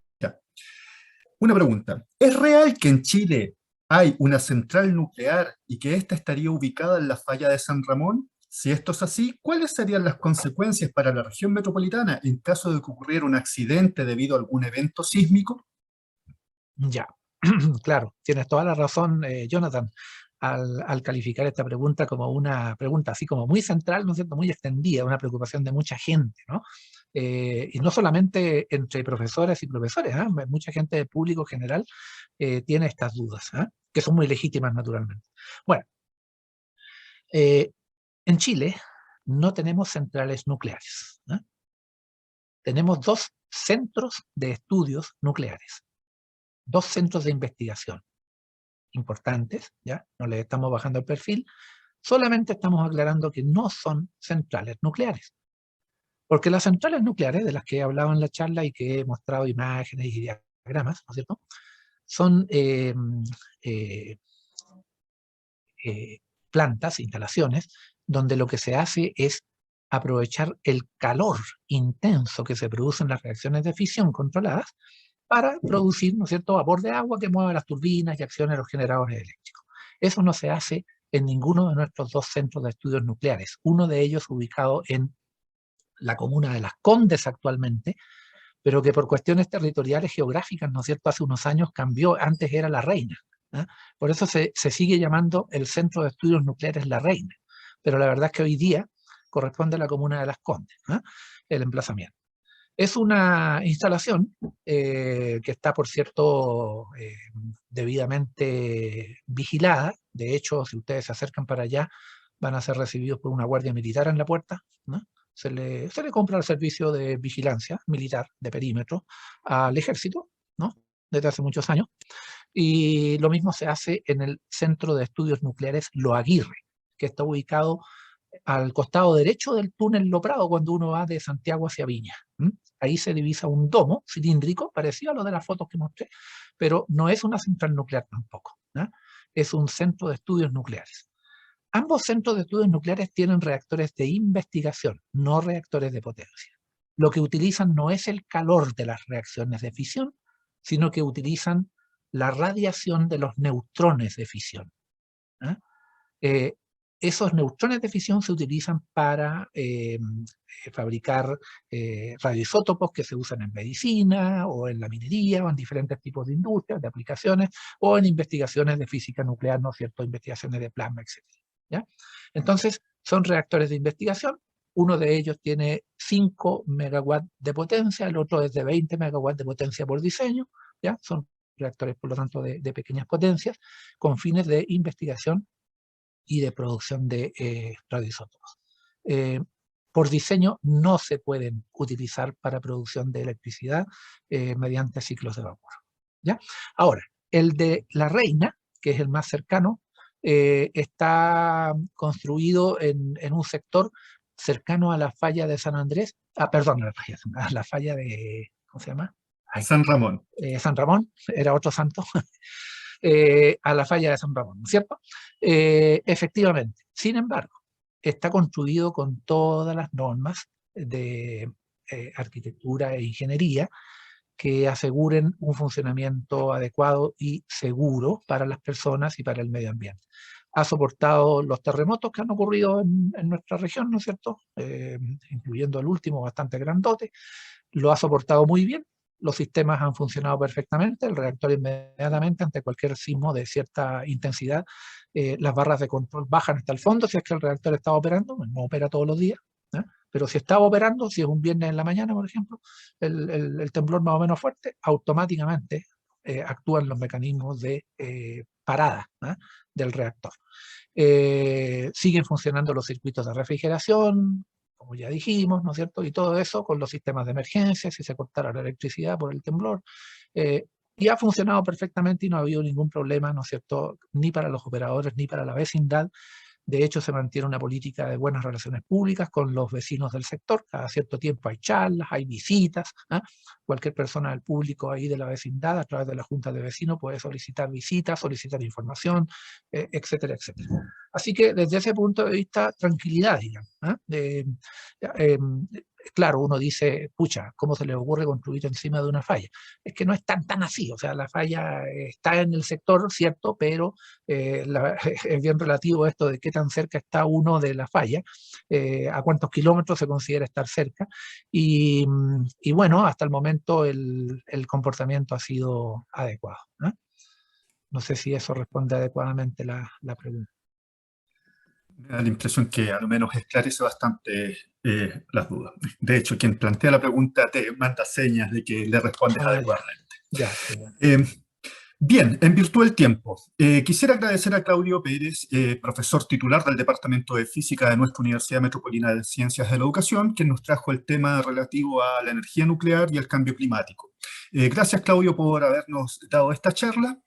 una pregunta. ¿Es real que en Chile hay una central nuclear y que ésta estaría ubicada en la falla de San Ramón? Si esto es así, ¿cuáles serían las consecuencias para la región metropolitana en caso de que ocurriera un accidente debido a algún evento sísmico? Ya, claro, tienes toda la razón, Jonathan, al calificar esta pregunta como una pregunta así como muy central, ¿no es cierto?, muy extendida, una preocupación de mucha gente, ¿no? Y no solamente entre profesores y profesores, ¿eh? Mucha gente del público general tiene estas dudas, ¿eh?, que son muy legítimas naturalmente. Bueno, en Chile no tenemos centrales nucleares, ¿eh? Tenemos 2 centros de estudios nucleares, 2 centros de investigación importantes, ¿ya? No les estamos bajando el perfil, solamente estamos aclarando que no son centrales nucleares. Porque las centrales nucleares, de las que he hablado en la charla y que he mostrado imágenes y diagramas, ¿no es cierto?, son plantas, instalaciones, donde lo que se hace es aprovechar el calor intenso que se produce en las reacciones de fisión controladas para producir, ¿no es cierto?, vapor de agua que mueva las turbinas y accione los generadores eléctricos. Eso no se hace en ninguno de nuestros 2 centros de estudios nucleares, uno de ellos ubicado en la comuna de Las Condes actualmente, pero que por cuestiones territoriales geográficas, ¿no es cierto?, hace unos años cambió, antes era La Reina, ¿eh? Por eso se sigue llamando el Centro de Estudios Nucleares La Reina, pero la verdad es que hoy día corresponde a la comuna de Las Condes, ¿eh?, el emplazamiento. Es una instalación que está, por cierto, debidamente vigilada. De hecho, si ustedes se acercan para allá, van a ser recibidos por una guardia militar en la puerta, ¿no? Se le compra el servicio de vigilancia militar de perímetro al ejército, ¿no? Desde hace muchos años. Y lo mismo se hace en el Centro de Estudios Nucleares Lo Aguirre, que está ubicado al costado derecho del túnel Lo Prado cuando uno va de Santiago hacia Viña. Ahí se divisa un domo cilíndrico, parecido a lo de las fotos que mostré, pero no es una central nuclear tampoco, ¿no? Es un centro de estudios nucleares. Ambos centros de estudios nucleares tienen reactores de investigación, no reactores de potencia. Lo que utilizan no es el calor de las reacciones de fisión, sino que utilizan la radiación de los neutrones de fisión. Esos neutrones de fisión se utilizan para fabricar radioisótopos que se usan en medicina o en la minería o en diferentes tipos de industrias, de aplicaciones o en investigaciones de física nuclear, ¿no es cierto?, investigaciones de plasma, etc. ¿Ya? Entonces, son reactores de investigación. Uno de ellos tiene 5 megawatts de potencia, el otro es de 20 megawatts de potencia por diseño. ¿Ya? Son reactores, por lo tanto, de pequeñas potencias, con fines de investigación y de producción de radioisótopos. Por diseño no se pueden utilizar para producción de electricidad mediante ciclos de vapor. ¿Ya? Ahora, el de La Reina, que es el más cercano, está construido en un sector cercano a la falla de San Andrés, perdón, a la falla de, ¿cómo se llama? San Ramón. San Ramón, era otro santo. A la falla de San Ramón, ¿no es cierto? Efectivamente. Sin embargo, está construido con todas las normas de arquitectura e ingeniería que aseguren un funcionamiento adecuado y seguro para las personas y para el medio ambiente. Ha soportado los terremotos que han ocurrido en nuestra región, ¿no es cierto? Incluyendo el último, bastante grandote. Lo ha soportado muy bien. Los sistemas han funcionado perfectamente, el reactor inmediatamente ante cualquier sismo de cierta intensidad, las barras de control bajan hasta el fondo si es que el reactor está operando, no opera todos los días, ¿eh? Pero si está operando, si es un viernes en la mañana, por ejemplo, el temblor más o menos fuerte, automáticamente actúan los mecanismos de parada, ¿eh?, del reactor. Siguen funcionando los circuitos de refrigeración, como ya dijimos, ¿no es cierto? Y todo eso con los sistemas de emergencia, si se cortara la electricidad por el temblor. Y ha funcionado perfectamente y no ha habido ningún problema, ¿no es cierto?, ni para los operadores ni para la vecindad. De hecho, se mantiene una política de buenas relaciones públicas con los vecinos del sector. Cada cierto tiempo hay charlas, hay visitas. Cualquier persona del público ahí de la vecindad, a través de la Junta de Vecinos, puede solicitar visitas, solicitar información, etcétera, etcétera. Así que desde ese punto de vista, tranquilidad, digamos. Claro, uno dice, pucha, ¿cómo se le ocurre construir encima de una falla? Es que no es tan así, o sea, la falla está en el sector, cierto, pero es bien relativo esto de qué tan cerca está uno de la falla, a cuántos kilómetros se considera estar cerca, y bueno, hasta el momento el comportamiento ha sido adecuado, ¿no? No sé si eso responde adecuadamente la pregunta. Me da la impresión que a lo menos esclarece bastante las dudas. De hecho, quien plantea la pregunta te manda señas de que le respondes adecuadamente. Ya, bueno. Bien, en virtud del tiempo, quisiera agradecer a Claudio Pérez, profesor titular del Departamento de Física de nuestra Universidad Metropolitana de Ciencias de la Educación, que nos trajo el tema relativo a la energía nuclear y el cambio climático. Gracias, Claudio, por habernos dado esta charla.